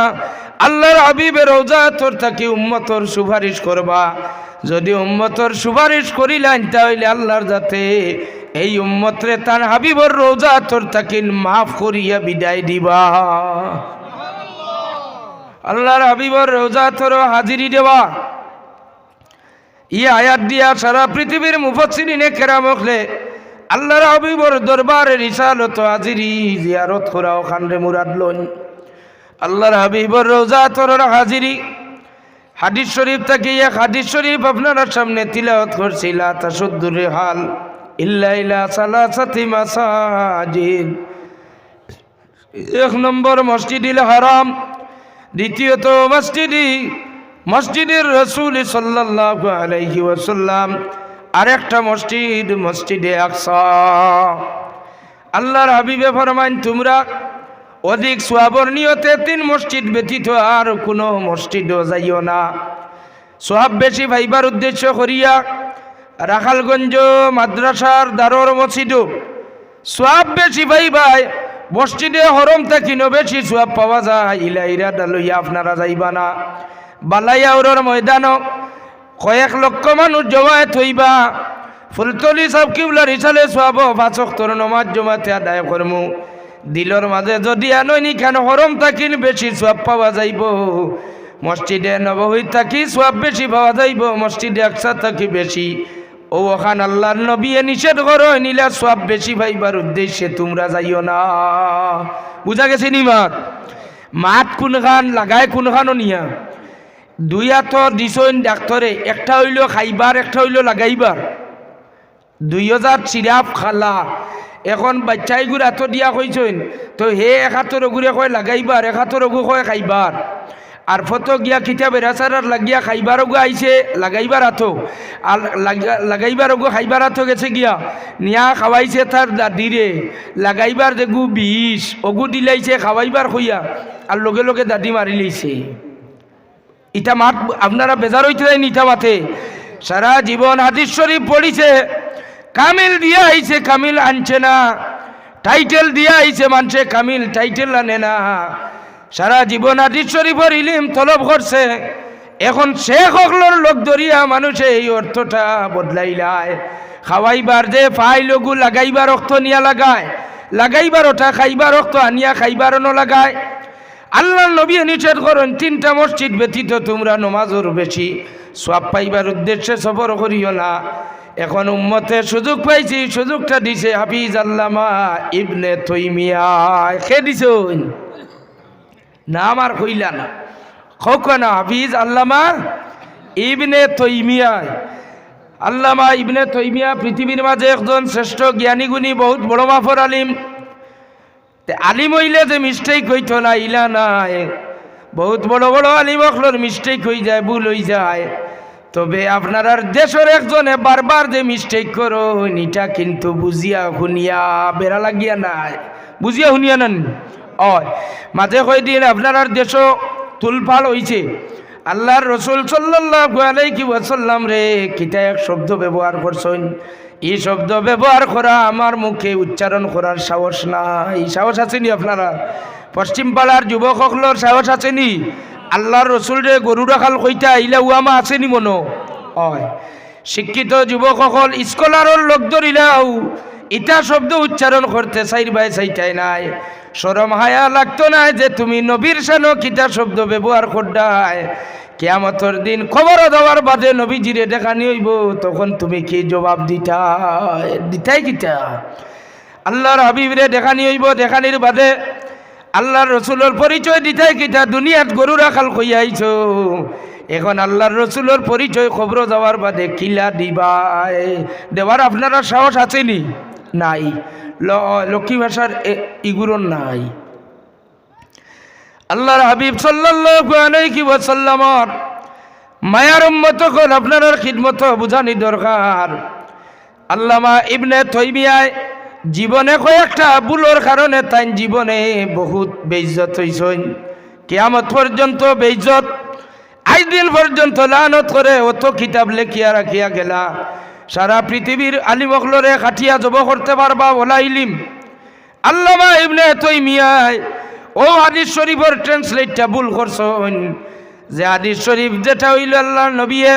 আল্লাহর হাবিবের রওজা তোর থাকি উম্মতর সুপারিশ করবা। যদি উম্মতর সুপারিশ করিলেন, তাহলে আল্লাহর যাতে এই উম্মতরে তার হাবিবর রওজা তোর থাকি মাফ করিয়া বিদায় দিবা। আল্লাহর হাবিবর রওজা তোর হাজিরি দেওয়া, ই আয়াত দিয়া সারা পৃথিবীর মুফাসসিরিনে কেরাম হলে আল্লাহর হাবিবর দরবারে রিসালত হাজিরি জিয়ারত করা ওখানে মুরাদ লন। আল্লাহর হাবিবর রওজা তোর হাজিরি হাদিস শরীফ থেকে এক হাদিস শরীফ আপনার সামনে তিলাওয়াত করছি। লা তাশুদ্দুর রিহাল ইল্লা ইলা সালাসাতি মাসাজিদ। 1 নম্বর মসজিদুল হারাম, দ্বিতীয়ত মসজিদের রাসূল সাল্লাল্লাহু আলাইহি ওয়াসাল্লাম, আরেকটা মসজিদ মসজিদে আকসা। আল্লাহর হাবিবে ফরমান তোমরা অধিক সওয়াবের নিয়তে 3 মসজিদ ব্যতীত আর কোনো মসজিদও যাইও না। সওয়াব বেশি পাইবার উদ্দেশ্য করিয়া রাখালগঞ্জ মাদ্রাসার দারুল মসজিদও সওয়াব বেশি পাইবাই, মসজিদে হরম থাকিনো বেশি সওয়াব পাওয়া যায়। ইলাইরাদা লইয়া আপনারা যাইবা না। বালাইয়াউরের ময়দানক কয়েক লক্ষ মানুষ জমায়েত হইবা, ফুলতলি সাহেব কিবলার হিসালে সওয়াব 5 ওয়াক্তের নামাজ জমাতে আদায় করমু। দিলর মাঝে যদি আনইনি কেন হরম থাকিন বেশি সওয়াব পাওয়া যাইব। মসজিদে নববী থাকি সওয়াব বেশি পাওয়া যাইব, মসজিদে আকসা থাকি বেশি। ও ওখান আল্লাহর নবী নিষেধ করো নিলা সওয়াব বেশি পাইবার উদ্দেশ্যে তোমরা যাইও না। বুঝা গেছে নি মাত কোনখান লাগায় কোনখানও নিয়া 2 হাত দিছইন ডাক্তরে, একটা হইল খাইবার একটা হইল লাগাইবার। 2000 সিরাপ খালা, এখন বাচ্চাই গুড় হাত দিয়া কইছেন তো হে 1 হাতের ওগুরে কয় লাগাইবার, 1 হাতের ওগু কয় খাইবার। আর ফটো গিয়া কিতাব রাসারার লাগিয়া খাইবার ওগু আইছে লাগাইবার হাতো, আর লাগাইবার ওগু খাইবার হাতো গেছে গিয়া নিয়া খাওয়াইছে তার দাদিরে। লাগাইবার দেখু 20 ওগু দিলাইছে খাওয়াইবার কইয়া, আর লগে লগে দাদি মারি লইছে। ইটা মাত আপনারা বেজার হইতে যায়নি ইটা মাতে। সারা জীবন হাদিস শরীফ পড়িছে, কামিল দিয়া আইছে কামিল আনছে না, টাইটেল দিয়া আইছে মানুষে কামিল টাইটেল আনে না। সারা জীবন হাদিস শরীফের ইলম তলব করছে, এখন শেখ হকলর লোক ধরিয়া মানুষে এই অর্থটা বদলাইলায়। খাওয়াইবার যে ফাইলগু লাগাইবার অর্থ নিয়া লাগায়, লাগাইবার ওটা খাইবার অর্থ আনিয়া খাইবার ন লাগায়। আল্লাহ নবী নিষেধ করেন 3টা মসজিদ ব্যতীত তোমরা নমাজের বেশি সওয়াব পাইবার উদ্দেশ্যে সফর করিও না। এখন উম্মতে সুযোগ পাইছি, সুযোগটা দিছে হাফিজ আল্লামা ইবনে তাইমিয়া। কে দিছেন নাম আর কইলা না, হোক না হাফিজ আল্লামা ইবনে তাইমিয়া। আল্লামা ইবনে তাইমিয়া পৃথিবীর মাঝে একজন শ্রেষ্ঠ জ্ঞানী গুণী বহুত বড় মাফর আলিম। আলিম হইলে যে মিস্টেক হইতো না ইলা নাই, বহুত বড় বড় আলিম অখলর মিস্টেক হয়ে যায়, ভুল হয়ে যায়। তবে আপনার দেশের একজনে বারবার যে মিস্টেক করো এটা কিন্তু বুঝিয়া শুনিয়া বেড়া লাগিয়া নাই, বুঝিয়া শুনিয়া নেন। মাঝে কয়দিন আপনার দেশও তুলফাল হয়েছে। আল্লাহর রসুল সাল্লাল্লাহু আলাইহি ওয়াসাল্লাম রে কিতা এক শব্দ ব্যবহার করছেন, এই শব্দ ব্যবহার করা আমার মুখে উচ্চারণ করার সাহস নাই। সাহস আছেনি আপনারা? পশ্চিম পাড়ার যুবক সকলের সাহস আছেনি? আল্লাহর রসুল রে গরু রাখাল কইতা ইলা উয়ামা আছেনি মনো? হয় শিক্ষিত যুবক সকল স্কলারের লোক ধরিলাও ইটা শব্দ উচ্চারণ করতে চাইবাই চাইটাই নাই। শরম হায়া লাগতো না যে তুমি নবীর শানো কিতা শব্দ ব্যবহার করদায়? কিয়ামতের দিন খবর দেওয়ার বাদে নবীজিরে দেখানি হইব, তখন তুমি কি জবাব দিতাই কিতা? আল্লাহর হাবিবরে দেখানি হইব, দেখানির বাদে আল্লাহর রসুলের পরিচয় দিতাই কিতা? দুনিয়াত গরু রাখাল কইয়াইছ, এখন আল্লাহর রসুলের পরিচয় খবর যাওয়ার বাদে কিলা দিবাই? দেওয়ার আপনারা সাহস আছেনি? নাই। লক্ষ্মী ভাষার ইগুরন নাই। আল্লাহর হাবিব সাল্লাল্লাহু আলাইহি ওয়াসাল্লামর মায়ার উম্মত হল আপনার খিদমত বুঝানি দরকার। আল্লামা ইবনে তাইমিয়া জীবনে কয়েকটা ভুলের কারণে তাই জীবনে বহুত বেইজ্জত হইছেন। কিয়ামত পর্যন্ত বেইজ্জত, আজ দিন পর্যন্ত লানত করে অত কিতাব লেখিয়া রাখিয়া গেলা। সারা পৃথিবীর আলিম অখলরে খাটিয়া জব করতে পারবা ওলা ইলিম। আল্লামা ইবনে তাইমিয়া ও হাদিস শরীফের ট্রান্সলেটটা ভুল করছেন, যে হাদিস শরীফ যেটা হইল আল্লাহ নবীয়ে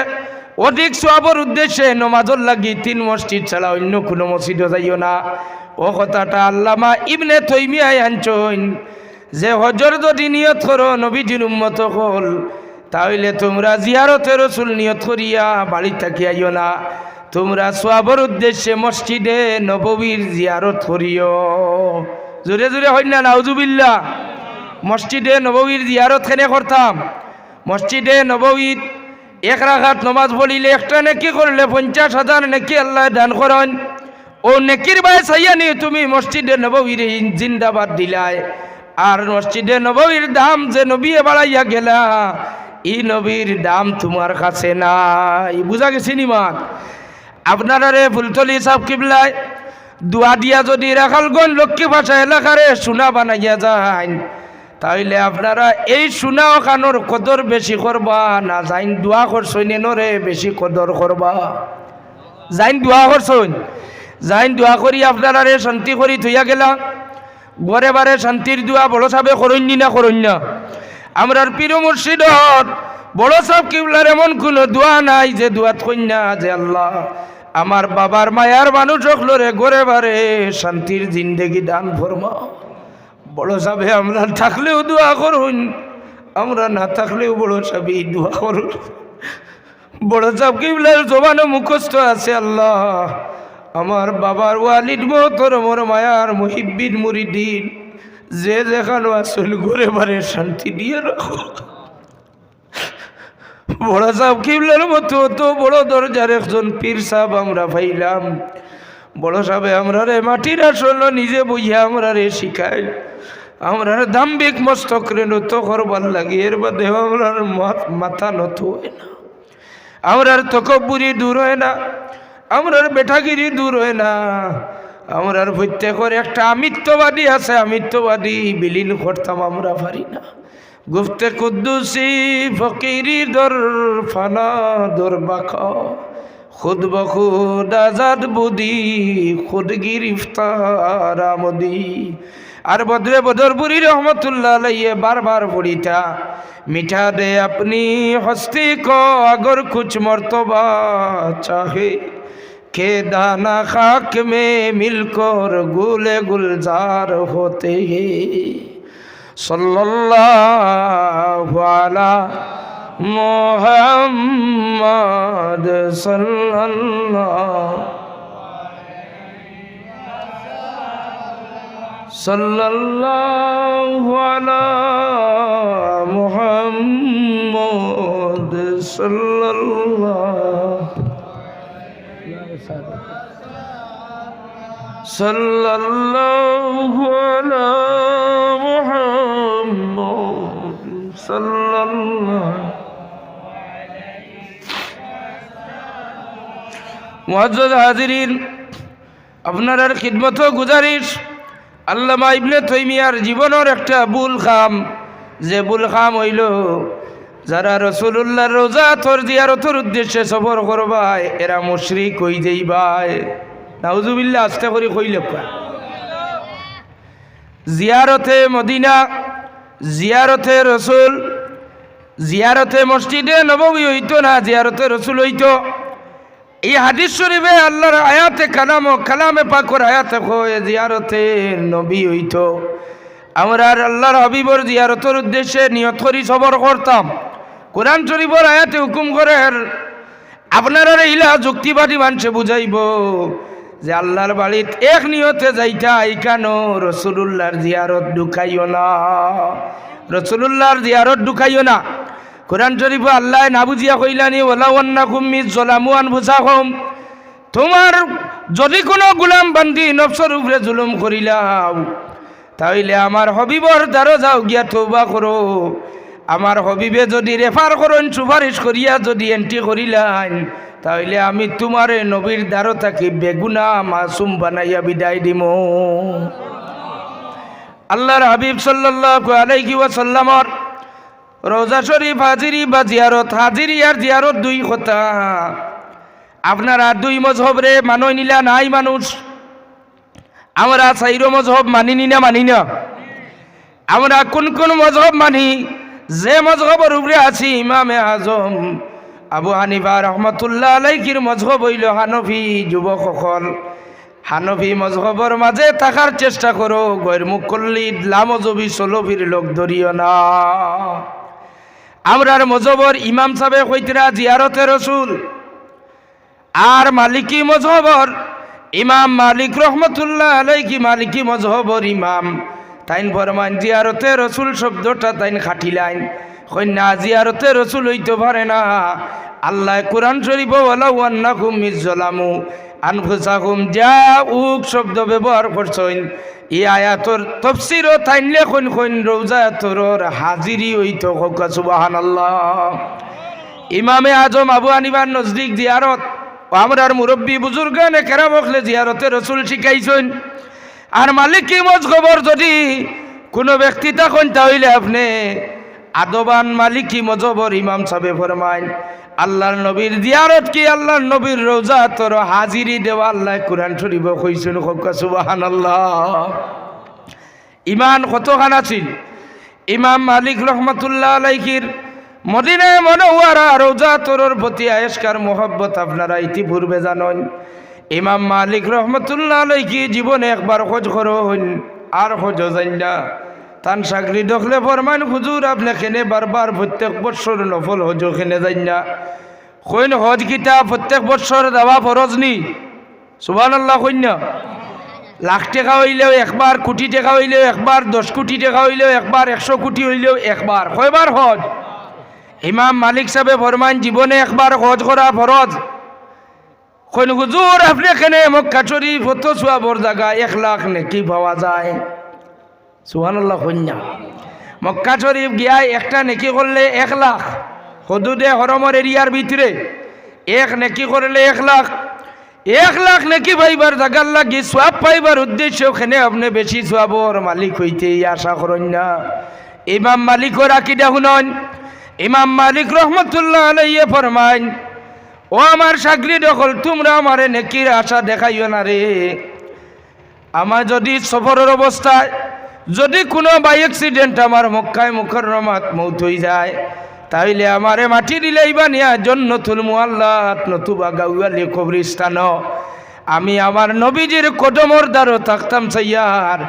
অধিক সওয়াবের উদ্দেশ্যে নমাজের লাগি 3 মসজিদ ছাড়া অন্য কোনো মসজিদে যাইও না। ও কথাটা আল্লামা ইবনে তাইমিয়া আনছেন যে হজর যদি নিয়ত করো নবীজির উম্মত হল, তাহলে তোমরা জিয়ারতে রাসূল নিয়ত করিয়া বাড়ি থাকিয়াইও না, তোমরা সওয়াবের উদ্দেশ্যে মসজিদে নববীর জিয়ারত করিও। জোরে জোরে হয় না নাউজুবিল্লাহ। মসজিদে নববীর জিয়ারত কেনে করতাম? মসজিদে নববীর 1 রাকাত নামাজ পড়িলে একটা নেকি করলে 50,000 নেকি আল্লাহ দান করেন। ও নেকির ভাই সাইয়ানি তুমি মসজিদে নববীর জিন্দাবাদ দিলাই, আর মসজিদে নববীর দাম যে নবী বাড়াইয়া গেলা এই নবীর দাম তোমার কাছে নাই। বুঝা গেছি নিমান? আপনারা রে ফুলতলি সাহেব কিবলায় দোয়া দিয়া যদি রাখালগঞ্জ লক্ষ্মী ভাষা এলাকারে সোনা বানাইয়া যায়, তাইলে আপনারা এই সোনা খানোর কদর বেশি করবা না যাইন দোয়া করছইন নরে বেশি কদর করবা? যাইন দোয়া করছইন, যাইন দোয়া করি আপনারা রে শান্তি করি থইয়া গেলা। ঘরে বারে শান্তির দোয়া বড় সাহেবে করইনি না করইন না? আমরার পীর মুর্শিদর বড় সাহেব কিবলার এমন কোনো দোয়া নাই যে দোয়াত কইনা যে আল্লাহ আমার বাবার মায়ার মানুষ হকলরে ঘরে বারে শান্তির জিন্দেগি দান ফরমা। বড় সাহেবে আমরা থাকলেও দোয়া করুন, আমরা না থাকলেও বড় সাহেব দোয়া করুন। বড় সাহেব কিবলার জবানে মুখস্থ আছে আল্লাহ আমার বাবার ওয়ালিদ মোহতরমর মায়ার মুহিব্বিন মুরিদিন যে যেখানে আসল ঘরে বারে শান্তি দিয়ে রাখো। বড় সাহেব কিবলার মতো তো বড় দরজার একজন পীর সাহেব আমরা পাইলাম। বড় সাহেব আমরা রে মাটির আসল নিজে বইয়া আমরা রে শিখাই, আমরা দাম্বিক মস্তক রে নত করবার লাগে, এর বাদে আমরার মাথা নত হয় না, আমরার তকব্বুরি দূর হয় না, আমরার বেঠাগিরি দূর হয় না। আমরার প্রত্যেকের একটা আমিত্ববাদী আছে, আমিত্ববাদী বিলীন করতাম আমরা পারি না। গুফতে কুদ্দুসি ফকিরি দর ফানা দর বাখা খুদ বখুদ আজাদ বুদি খুদ গিরিফতার আমদি। আর বদরে বদরপুরি রহমতুল্লাহ আলাইহি বারবার পড়িতা মিঠা দে আপনি হস্তি কো আগর কুছ মর্তবা চাহে के दाना खाक में मिलकर गुले गुलजार होते हैं। सल्लल्लाहु अला मुहम्मद सल्लल्लाहु अला मुहम्मद सल्लल्लाहु अला मुहम्मद सल्लल्लाहु। मुअज्जज हाजिरीन, আপনার খিদমত গুজারিশ আল্লামা ইবনে তাইমিয়ার জীবনের একটা ভুল কাম, যে ভুল কাম হইল যারা রাসূলুল্লাহর রোজা তোর জিয়ারতের উদ্দেশ্যে সফর করবায় এরা মুশরিক হই যাইবায়। নাউজুবিল্লাহ, আস্তে করে কইল জিয়ারতে মদিনা, জিয়ারতে রসুল, জিয়ারতে মসজিদে নববী হইতো না, জিয়ারতে রসুল হইতো। এই হাদিস শরীফে আল্লাহর আয়াতে কালামে পাকর আয়াতে কয় জিয়ারতে নবী হইতো। আমরা আল্লাহর হাবিবর জিয়ারতের উদ্দেশ্যে নিয়ত করি সফর করতাম। কোরআন শরীফের আয়াতে হুকুম করে আপনারা ইলা যুক্তিবাদী মানুষে বুঝাইব যে আল্লাহর বাড়িত এক নিয়তে যাইতা এইখানো রসুলুল্লাহর জিয়ারত ঢুকাইও না, রসুলুল্লাহর জিয়ারত ঢুকাইও না। কোরআন শরীফে আল্লাহ না বুঝিয়া কইলানি ওয়ালাউ আন্নাকুম মিযলামু আনফুসাকুম, তোমার যদি কোনো গোলাম বান্দি নফসের উপরে জুলুম করিলাও তাইলে আমার হবিবর দ্বারা যাও গিয়া তওবা করো। আমার হবিবে যদি রেফার করেন সুপারিশ করিয়া যদি এন্ট্রি করিলেন তাইলে আমি তোমারে নবীর দ্বারো থাকি বেগুনা মাসুম বানাইয়া বিদায় দিম। আল্লাহর হাবিব সাল্লাল্লাহু আলাইহি ওয়াসাল্লামর রওজা শরীফ হাজিরি বা জিয়ারত, হাজিরি আর জিয়ারত দুই কথা। আপনারা দুই মজহব রে মানই নিলা নাই মানুষ, আমরা চাইরো মজহব মানি না মানি না? আমরা কোন কোন মজহব মানি? যে মজহবের উপরে আছি ইমামে আজম আবু হানিফা রহমতুল্লাহ আলাইহির মজহব হইল হানফি। যুবকসকল হানফি মজহবর মাঝে থাকার চেষ্টা করো, গৈর মুকল্লিদ লামজবি সলফির লোক ধরিও না। আমরার মজহবর ইমাম সাহেব কইতরা জিয়ারতে রসুল, আর মালিকি মজহবর ইমাম মালিক রহমতুল্লাহ আলাইহি মালিকি মজহবর ইমাম তাইন ফরমান জিয়ারতে রসুল শব্দটা তাইন খাটিলাইন, কন্যা জিয়ারতে রসুল হইতে পারে না। আল্লাহ কোরআন শরীফ ওয়ালাউ আন্নাকুম মিযলামু, আনফুসাকুম যা উক শব্দ ব্যবহার করছেন এই আয়াতর তাফসীরও তাইনলে কোন কোন রওজাতুর হাজিরি হইতো হোক সুবহানাল্লাহ। ইমামে আজম আবু হানিফার নজদিক জিয়ারত আমরার মুরব্বী বুজুর্গানে কেরাম হকলে জিয়ারতে রসুল শিখাইছেন। আর মালিকি মজগবর যদি কোনো ব্যক্তি তখন তাহলে আপনি আদবান মালিকি মজবর ইমাম সাহেব ফরমাইন আল্লাহর নবীর জিয়ারত কি আল্লাহর নবীর রওজা তোর হাজিরি দেওয়া আল্লাহ কুরআন শরীফ কইছেন সুবহানাল্লাহ। ইমান কতখান আছিল ইমাম মালিক রহমাতুল্লাহ আলাইহির মদিনায় মুনাওয়ারা রওজা তোর প্রতি আয়েশকার মোহব্বত আপনারা ইতিপূর্বে জানেন। ইমাম মালিক রহমাতুল্লাহ আলাইহি জীবনে একবার হজ করুন আর হজ যাই না। তান চাকরি দেখলে ফরমান হুজুর আপনি খেনে বারবার প্রত্যেক বছর নফল হজ খেনে যাই না। কইন হজ কিতা প্রত্যেক বছর যাওয়া ফরজ নি? সুবহানাল্লাহ কইন না। লাখ টাকা হইলেও একবার, কোটি টাকা হইলেও একবার, 10 কোটি টাকা হইলেও একবার, 100 কোটি হইলেও একবার। কয়বার হজ? ইমাম মালিক সাহেব ফরমান জীবনে একবার হজ করা ফরজ। কইন হুজুর আপনি এখানে মক্কা শরীফ কত সওয়াবর জায়গা 1 লাখ নেকি পাওয়া যায়। সুবহানাল্লাহ কইনা। মক্কা শরীফ গিয়া একটা নেকি করলে 1 লাখ, হুদুদে হরমর এরিয়ার ভিতরে এক নেকি করলে 1 লাখ। 1 লাখ নেকি পাইবার জায়গার লাগি সওয়াব পাইবার উদ্দেশ্য ওখানে আপনি বেশি সওয়াবর মালিক হইতে আশা করেন না। ইমাম মালিকর আকীদা শুনুন। ইমাম মালিক রহমাতুল্লাহ আলাইহি ফরমাইন ও আমার শাগরিদ হল তোমরা আমারে নেকির আশা দেখাইও না রে। আমার যদি সফরের অবস্থায় যদি কোনো বাই অ্যাক্সিডেন্ট আমার মক্কায় মুকাররমাত মৌত হয়ে যায় তাইলে আমারে মাটি দিলেই বানিয়া জান্নাতুল মুআল্লাত নতুবা গাওয়ালি কবরস্থান আমি আমার নবীজির কদমর দ্বারও থাকতাম সাইয়ার।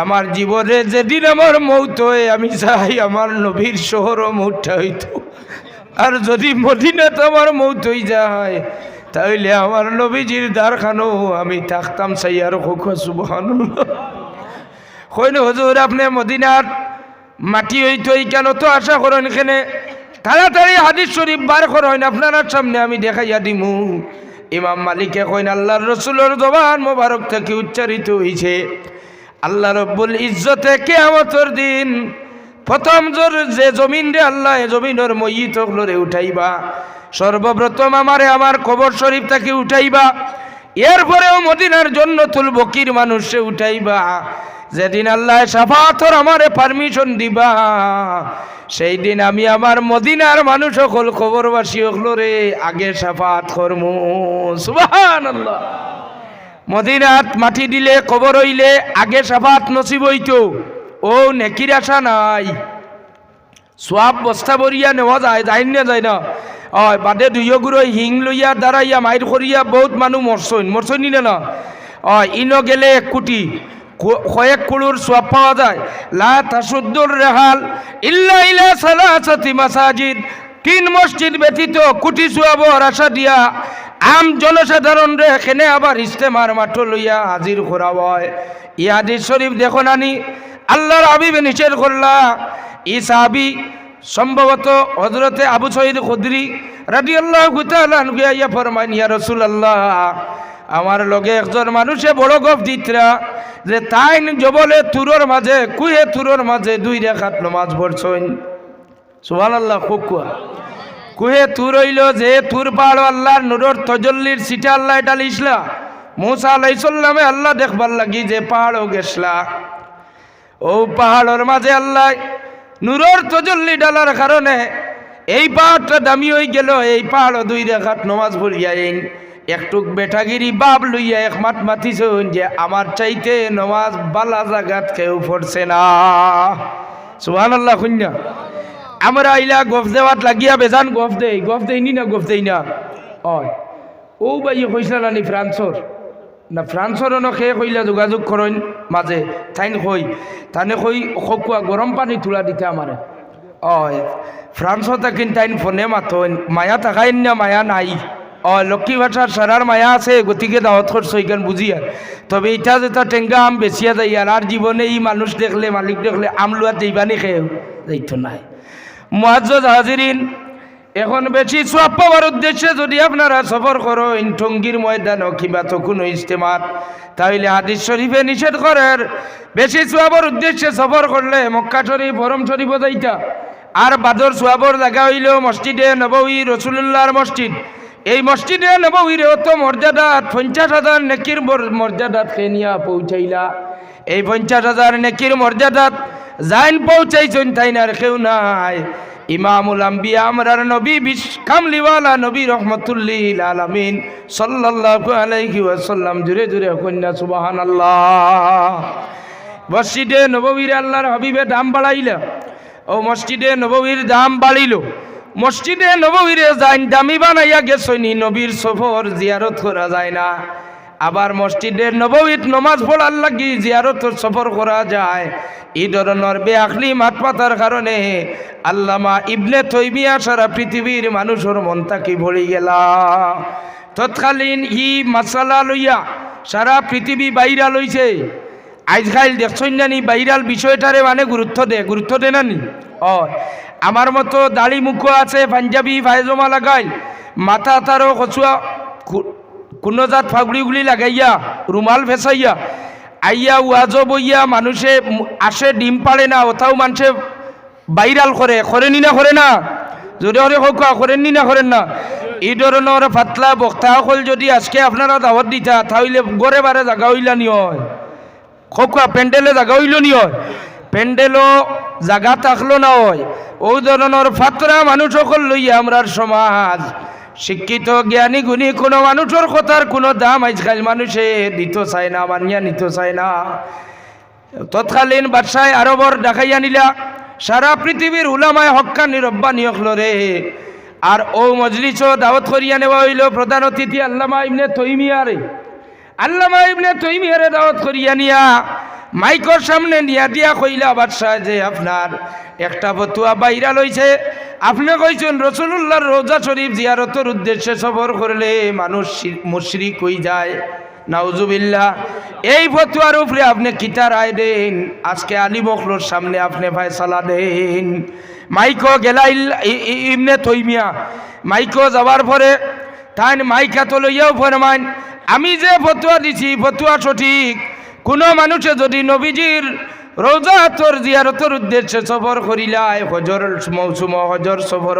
আমার জীবনে যেদিন আমার মৌত হয় আমি চাই আমার নবীর শহরও মৌতটা হইতো। আর যদি মদিনাতে আমার মৌত হয়ে যায় তাইলে আমার নবীজির দ্বারখানো আমি থাকতাম সাইয়ার হোক সুবহানাল্লাহ। কইন হুজুর আপনি মদিনার মাটি হইতো কেন তো আশা করেন এখানে তাড়াতাড়ি হাদিস শরীফ বার করেন আপনার সামনে আমি দেখাইয়া দিমু। ইমাম মালিকে কইন আল্লাহর রসুলের জবান মোবারক থেকে উচ্চারিত হইছে আল্লাহ রব্বুল ইজ্জতে কিয়ামতের দিন প্রথম যে জমিন রে আল্লাহ জমিনের ময়িত গুলোরে উঠাইবা সর্বপ্রথম আমারে আমার কবর শরীফ থেকে উঠাইবা। এরপরেও মদিনার জান্নাতুল বকির মানুষে উঠাইবা। যেদিন আল্লাহ শাফাআতর আমারে পারমিশন দিবা সেই দিন আমি আমার মদিনার মানুষ সকল কবরবাসী সকলরে আগে শাফাআত করমু সুবহানাল্লাহ। মদিনাত মাটি দিলে কবর হইলে আগে শাফাআত নসিব হইতো। ও নেকির আশা নাই, সওয়াব বস্তা ভরিয়া নেওয়া যায় যাই না যায় না। বাদে দুইয় গুড়ো হিং লইয়া দাঁড়াইয়া মাইর করিয়া বহুত মানুষ মরছইনি না। ইনো গেলে 1 কোটি কয়েক কুলুর সওয়াব পাওয়া যায়। লা তাসুদ্দুর রেহাল ইল্লা ইলা সালাসাতি মাসাজিদ 3 মসজিদ ব্যতীত কোটি সওয়াবর আশা দিয়া আম জনসাধারণ রে এখানে আবার ইস্তেমার মাঠ লইয়া হাজির করা হয়। ই হাদিস শরীফ দেখো নানি আল্লাহর হাবিবে নিষেধ করলা। ই সাহাবী সম্ভবত হযরতে আবু সাঈদ খুদরি রাদিয়াল্লাহু তাআলা আনহু ইয়া ফরমান ইয়া রাসূলুল্লাহ আমার লগে একজন মানুষে বড় গপ দিতরা যে তাইন জবলে তুরর মাঝে কুহে তুরর মাঝে 2 রাকাত নামাজ পড়ছইন। সুবহানাল্লাহ। কুকুয়া কুহে তুর হইল যে তুর পাহাড় আল্লাহর নূরের তজল্লির সিটা আল্লাহ ডালিসলা। মুসা আলাইহিস সালামে আল্লাহ দেখবার লাগি যে পাহাড়ও গেছলা। ও পাহাড়ের মাঝে আল্লাহ নূরের তজল্লি ডালার কারণে এই পাহাড়টা দামি হয়ে গেল। এই পাহাড়ও 2 রাকাত নামাজ পড়িয়া একটুক বেটাগিরি বাপ লইয়া একমাত মাতিছেন যে আমার চাইতে নামাজ বালা জাগাত কেউ পড়ছে না। সুবহানাল্লাহ। কইনা আমরা আইলা গফ দেওয়াত লাগিয়া বেজান গফ দেইনি না গফ দেই না। ও ভাই কইসলা নানি ফ্রান্সর না ফ্রান্সর নখে কইলা যোগাযোগ করেন মাঝে থাইন কই তানে কই খকুয়া গরম পানি তুলা দিতে আমারে। ফ্রান্সও থাকেন তাইন ফোনে মাথন মায়া থাকাইন না মায়া নাই। লক্ষ্মী ভাষার সারার মায়া আছে গতিকে দাওয়াত করছো এখান বুঝিয়া। তবে এটা যেটা টেঙ্গা আম বেচিয়া যাই আর জীবনে এই মানুষ দেখলে মালিক দেখলে আম লুয়া দেইবানি খেয়ে যাইতো নাই। মুআজ্জাজ হাজিরিন এখন বেশি সওয়াব পাওয়ার উদ্দেশ্যে যদি আপনারা সফর করেন টঙ্গীর ময়দান কিংবা তো কোনো ইজতেমাত, তাহলে হাদিস শরীফে নিষেধ করেন বেশি সওয়াবের উদ্দেশ্যে সফর করলে মক্কা শরীফ হরম শরীফ যাইতা। আর বাদর সওয়াবর জায়গা হইল মসজিদে নববী রাসূলুল্লাহর মসজিদ। এই মসজিদে নববীর অত মর্যাদাত 50,000 নেকির মর্যাদাত খেনিয়া পৌঁছাইলা। এই 50,000 নেকির মর্যাদাত যাইন পৌঁছাইছেন তাই না কেউ নাই। ইমামুল আম্বিয়া আমরার নবী কামলিওয়ালা নবী রহমতুল্লিল আলামিন সাল্লাল্লাহু আলাইহি ওয়াসাল্লাম জুরে জুরে কন্যা সুবহানাল্লাহ। মসজিদে নববীর আল্লাহর হাবিবে দাম বাড়াইলা, ও মসজিদে নববীর দাম বাড়িল। মসজিদে নববীরে যাইন দামি বানাইয়া গেছনি, নবীর সফর জিয়ারত করা যায় না। আবার মসজিদে নববীত নমাজ পড়ার লাগি জিয়ারত সফর করা যায়। এই ধরনের বেআখলি মাত পাতার কারণে আল্লামা ইবনে তাইমিয়া সারা পৃথিবীর মানুষের মন তাকি ভরি গেলা। তৎকালীন ই মাসালা লইয়া সারা পৃথিবী বাইরা লইছে। আজকাল দেখছই নানি বাইরাল বিষয়টারে মানে গুরুত্ব দে নানি। ও আমার মতো দাড়ি মুখ আছে, পাঞ্জাবি পায়জামা লাগাই, মাথা তারও কচুয়া কোনো জাত ফাগড়িগুলি লাগাইয়া রুমাল ফেসাইয়া আইয়া ওয়াজো বইয়া মানুষে আসে ডিম পাড়ে না, ওটাও মানুষে বাইরাল করেনি না করে না, যদি ওরে হোক করেননি না করেন না। এই ধরনের ফাতলা বক্তা হল যদি আজকে আপনারা দাওয়াত দিতা তাহলে গড়ে বারে জাগা হইলা নি হয়, খোকা প্যান্ডেলে জাগা হইল নি হয়, প্যান্ডেলও জাগা থাকলো না হয়। ওই ধরনের ফাতরা মানুষ সকল লইয়া আমরার সমাজ শিক্ষিত জ্ঞানী গুণী কোনো মানুষের কথার কোনো দাম আজকাল মানুষে দিত চায় না, মানিয়া নিতে চায় না। তৎকালীন বাদশাহ আরবর দেখাইয়া নিলা সারা পৃথিবীর উলামায়ে হক্কানি রব্বানি হকলরে। আর ও মজলিসও দাওয়াত করিয়া নেওয়া হইল প্রধান অতিথি আল্লামা ইবনে তাইমিয়ারে। আল্লামা ইবনে তাইমিয়ারে দাওয়াত করিয়া নিয়া মাইকর সামনে নিয়া দিয়া কইলা বাদশাহ যে আপনার একটা ফতোয়া বাইরা লইছে, আপনি কইছেন রাসূলুল্লাহর রওজা শরীফ জিয়ারতের উদ্দেশ্যে সফর করলে মানুষ মুশরিক হয়ে যায়, নাউজুবিল্লাহ। এই ফতোয়ার উপরে আপনি কিতা রায় দেন? আজকে আলী মখলুর সামনে আপনি ফয়সালা দেন। মাইকো গেলাইল ইবনে তাইমিয়া, মাইকো যাওয়ার পরে তাই মাইকা তো লইয়াও ফরমান আমি যে ফতোয়া দিছি ফতোয়া সঠিক। কোনো মানুষে যদি নবীজির রওজা তোর জিয়ারতের উদ্দেশ্যে সফর করিলায় হজর মৌসুম হজর সফর,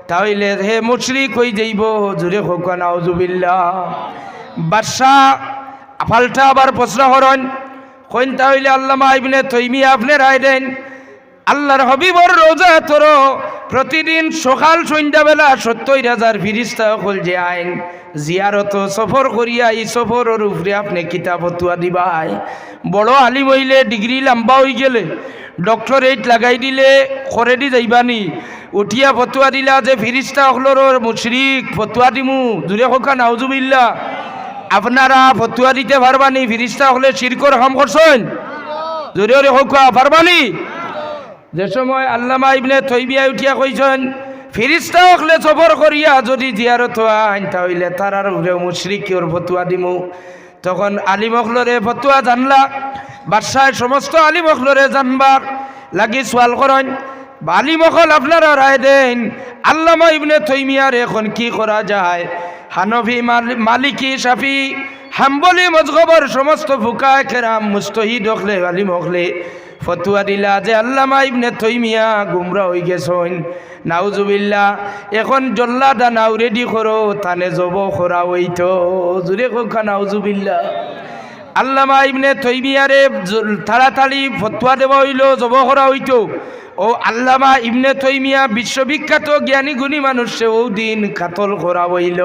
তাহলে হে মুশরিক হয়ে যাইব। জুরে হোক নাউজুবিল্লাহ। বাদশাহ পাল্টা আবার প্রশ্ন করেন কইন তাহলে আল্লামা ইবনে তাইমিয়া আপনি রায় দেন আল্লাহর হাবিবর রওজা তোর প্রতিদিন সকাল সন্ধ্যাবেলা 70,000 ফিরিস্তা হল যে আইন জিয়ারত সফর করিয়া এই সফরের উপরে আপনি কিতাব ফতোয়া দিবাই। বড় আলিম হইলে ডিগ্রি লম্বা হয়ে গেলে ডক্টরেট লাগাই দিলে করে দি যাইবানি, উঠিয়া ফতোয়া দিলা যে ফিরিস্তা হলর মুশরিক ফতোয়া দিমু। জুরে হোকা নাউজুবিল্লাহ। আপনারা ফতোয়া দিতে পারবানি ফিরিস্তা হলে শিরকর কাম করছেন? জুরে ওরে হোকা পারবানি? যে সময় আল্লামা ইবনে তাইমিয়া উঠিয়া কইছেন ফিরিস্তা হলে সফর করিয়া যদি জিয়ারত আইন তাহলে তারার উপরে মুশরিকের ফতোয়া দিমু। তখন আলিম হকলরে ফতোয়া জানলা, বাদশাহ সমস্ত আলিম হকলরে জানবার লাগি সোয়াল করেন আলিম হকল আপনারা রায় দেন আল্লামা ইবনে তাইমিয়ার এখন কি করা যায়। হানফি মালিকি শাফি হাম্বলি মজহবের সমস্ত ফুকায়ে কেরাম মুজতাহিদ হকলে আলিম হকলে ফতোয়া দিলা যে আল্লামা ইবনে তাইমিয়া গুমরা হয়ে গেছেন, নাউজুবিল্লাহ। এখন জল্লাদা নাও রেডি করো তানে জব খরা হইতো। জুরে কোখা নাউজুবিল্লাহ। আল্লামা ইবনে তাইমিয়ারে তাড়াতাড়ি ফতোয়া দেওয়া হইল, জব করা হইতো। ও আল্লামা ইবনে তাইমিয়া বিশ্ববিখ্যাত জ্ঞানী গুণী মানুষে ও দিন কাতল করা হইল।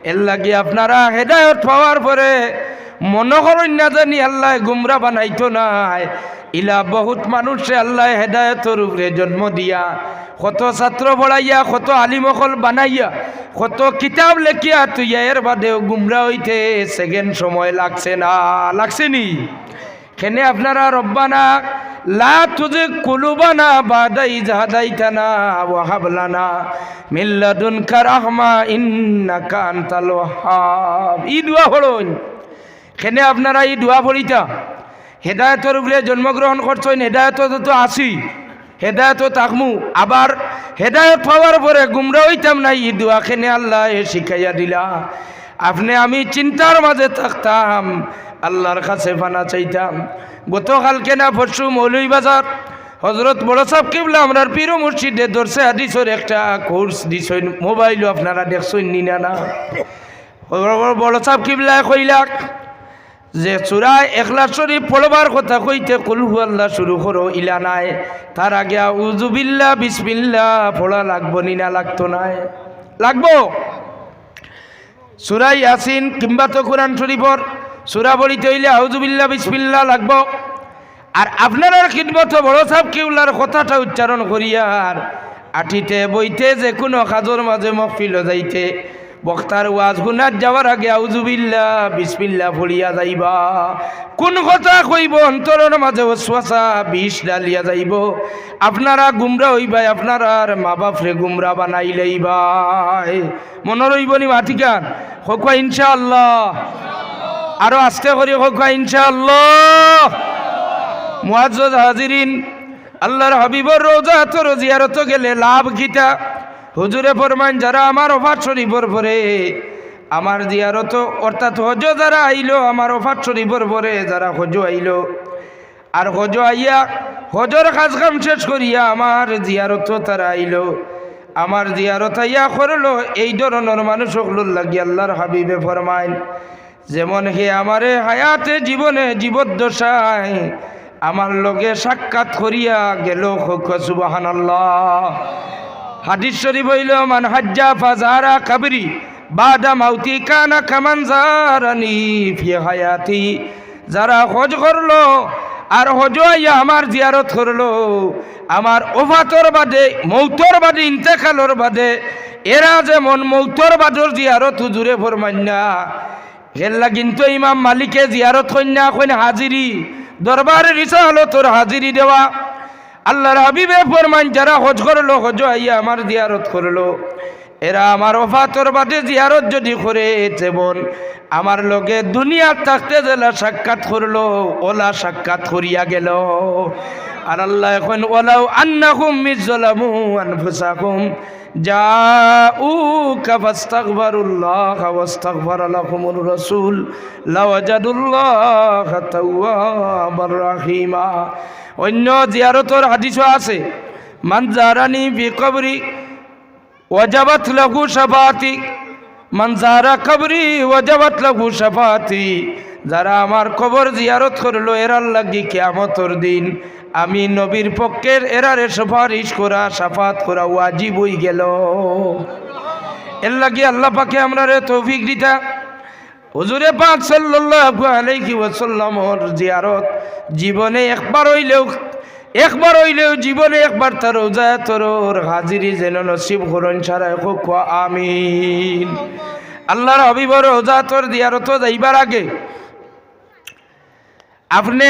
এর লাগে আপনারা হেদায়ত পাওয়ার পরে মনে করেন না জানি আল্লাহ গুমরা বানাইতো নাই। ইলা বহুত মানুষে আল্লাহ হেদায়তর উপরে জন্ম দিয়া কত ছাত্র পড়াইয়া কত আলিমকল বানাইয়া কত কিতাব লেখিয়া তুই এর বাদেও গুমরা হইতে সেকেন্ড সময় লাগছে না, লাগছে নি? কেনে আপনারা রব্বানা লা তুযিগ কুলুবানা বাদা ইয হাদাইতানা ওয়া হাব লানা মিন লাদুনকা রাহমা ইন্নাকা আনতাল ওয়াহ্হাব। ই দোয়া পড়ুন। কেনে আপনারা এই দোয়া পড়িতা হেদায়তের উপরে জন্মগ্রহণ করছেন, হেদায়ত তো আসি, হেদায়ত তাকমু। আবার হেদায়ত পাওয়ার পরে গুমরা হইতাম না, ই দোয়া খেনে আল্লাহ শিখাইয়া দিলা। আপনি আমি চিন্তার মাঝে থাকতাম, আল্লাহর কাছে ফানা চাইতাম। গতকালকে না পরশু মৌলভীবাজার হজরত বড় সাহেব কিবলা আমরার পীর মুর্শিদে দর্শে হাদিসের একটা কোর্স দিছেন, মোবাইলও আপনারা দেখছেন নিনা না। বড় সাহেব কিবলায় কইলাক যে সূরা ইখলাস শরীফ পড়বার কথা কইতে কুল হুয়াল্লাহ শুরু করো ইলা নাই, তার আগে আউযু বিল্লাহ বিসমিল্লাহ পড়া লাগবো নি না লাগতো না? লাগবো। সূরা ইয়াসিন কিংবা তো কোরআন শরীফর সূরা পড়িতে হইলে আউযু বিল্লাহ বিসমিল্লাহ লাগবো। আর আপনারা খিদমত বড় সাহেব কিবলার কথাটা উচ্চারণ করিয়া আর আঠিতে বইতে যে কোনো কাজের মাঝে মহফিল যাইতে বক্তার ওয়াজ গুনাত যাওয়ার আগে আউযু বিল্লাহ বিসমিল্লাহ পড়িয়া যাইবা। কোন কথা কইব অন্তরের মাঝে ওয়াসওয়াসা বিষ ডালিয়া যাইব, আপনারা গুমরা হইবাই, আপনার মা বাপরে গুমরা বানাই লইবাই। মনে রইব নি মাটিকান হোক ইনশাআল্লাহ, আরো আস্তে করি হোক ইনশাআল্লাহ। মুআজ্জাজ হাজিরিন, আল্লাহর হাবিবর রওজা তো জিয়ারত গেলে লাভ কিতা? হুজুরে ফরমান যারা আমার ওফাত শরীফর পরে আমার জিয়ারত অর্থাৎ হজ যারা আইলো, আমার ওফাত শরীফর পরে যারা হজ আইলো আর হজ আইয়া হজর কাজ কাম শেষ করিয়া আমার জিয়ারত তারা আইলো, আমার জিয়ারত আইয়া করলো, এই ধরনের মানুষ সকলুর লাগি আল্লাহর হাবিবে ফরমাইন যেমন হে আমারে হায়াতে জীবনে জীবদ্দশায় আমার লগে সাক্ষাৎ করিয়া গেল, সুবহানাল্লাহ। হাদিস শরীফ হইল মান হাজ্জা ফাজারা কবরি বাদা মাউতি কানা কামান জারানি ফি হায়াতি। যারা হজ করলো আর হজ আইয়া আমার জিয়ারত করলো, আমার ওফাতর বাদে মৌতর বাদে ইন্তেকালর বাদে এরা যেমন মৌতর বাদর জিয়ারত হুজুরে ফরমান্না হেল্লা কিন্তু ইমাম মালিকে জিয়ারত কন্যা কইন হাজিরি দরবারে রিসালতর হাজিরি দেওয়া। আল্লাহর হাবিবে ফরমান যারা হজ করলো হজ আইয়া আমার জিয়ারত করলো, এরা আমার ওফাতর বাদে জিয়ারত যদি করে যেমন আমার লগে দুনিয়ার থাকতে জেলা সাক্ষাৎ করলো ওলা সাক্ষাৎ করিয়া গেল। আর আল্লাহ এখন ওলাউ আন্নাকুম মিযলামু আনফুসাকুম জাউকা ফাস্তাগফিরুল্লাহ ওয়াস্তাগফারা লাহুমুর রাসূল লাওয়াজাদুল্লাহ তাওয়াবার রাহিমা। অন্য জিয়ারতর হাদিসও আছে মান জারানি ফি কবরি ওয়াজাবাত লাহু শাফাআতি, মান জারা কবরি ওয়াজাবাত লাহু শাফাআতি। যারা আমার কবর জিয়ারত করলো এরার লাগি কিয়ামতের দিন আমি নবীর পক্ষের এরারে সুপারিশ করা শাফাত করা ওয়াজিব হই গেল। এর লাগি আল্লাহ পাকে আমরারে তৌফিক দিতা। হুজুরে পাক সাল্লাল্লাহু আলাইহি ওয়াসাল্লামর জিয়ারত জীবনে একবার হইলেও জীবনে একবার তার রোজা তোর হাজিরি যেন নসিব করুন সারায় হোক আমিন। আল্লাহর হাবিবর রোজা তোর জিয়ারত যাইবার আগে আপনি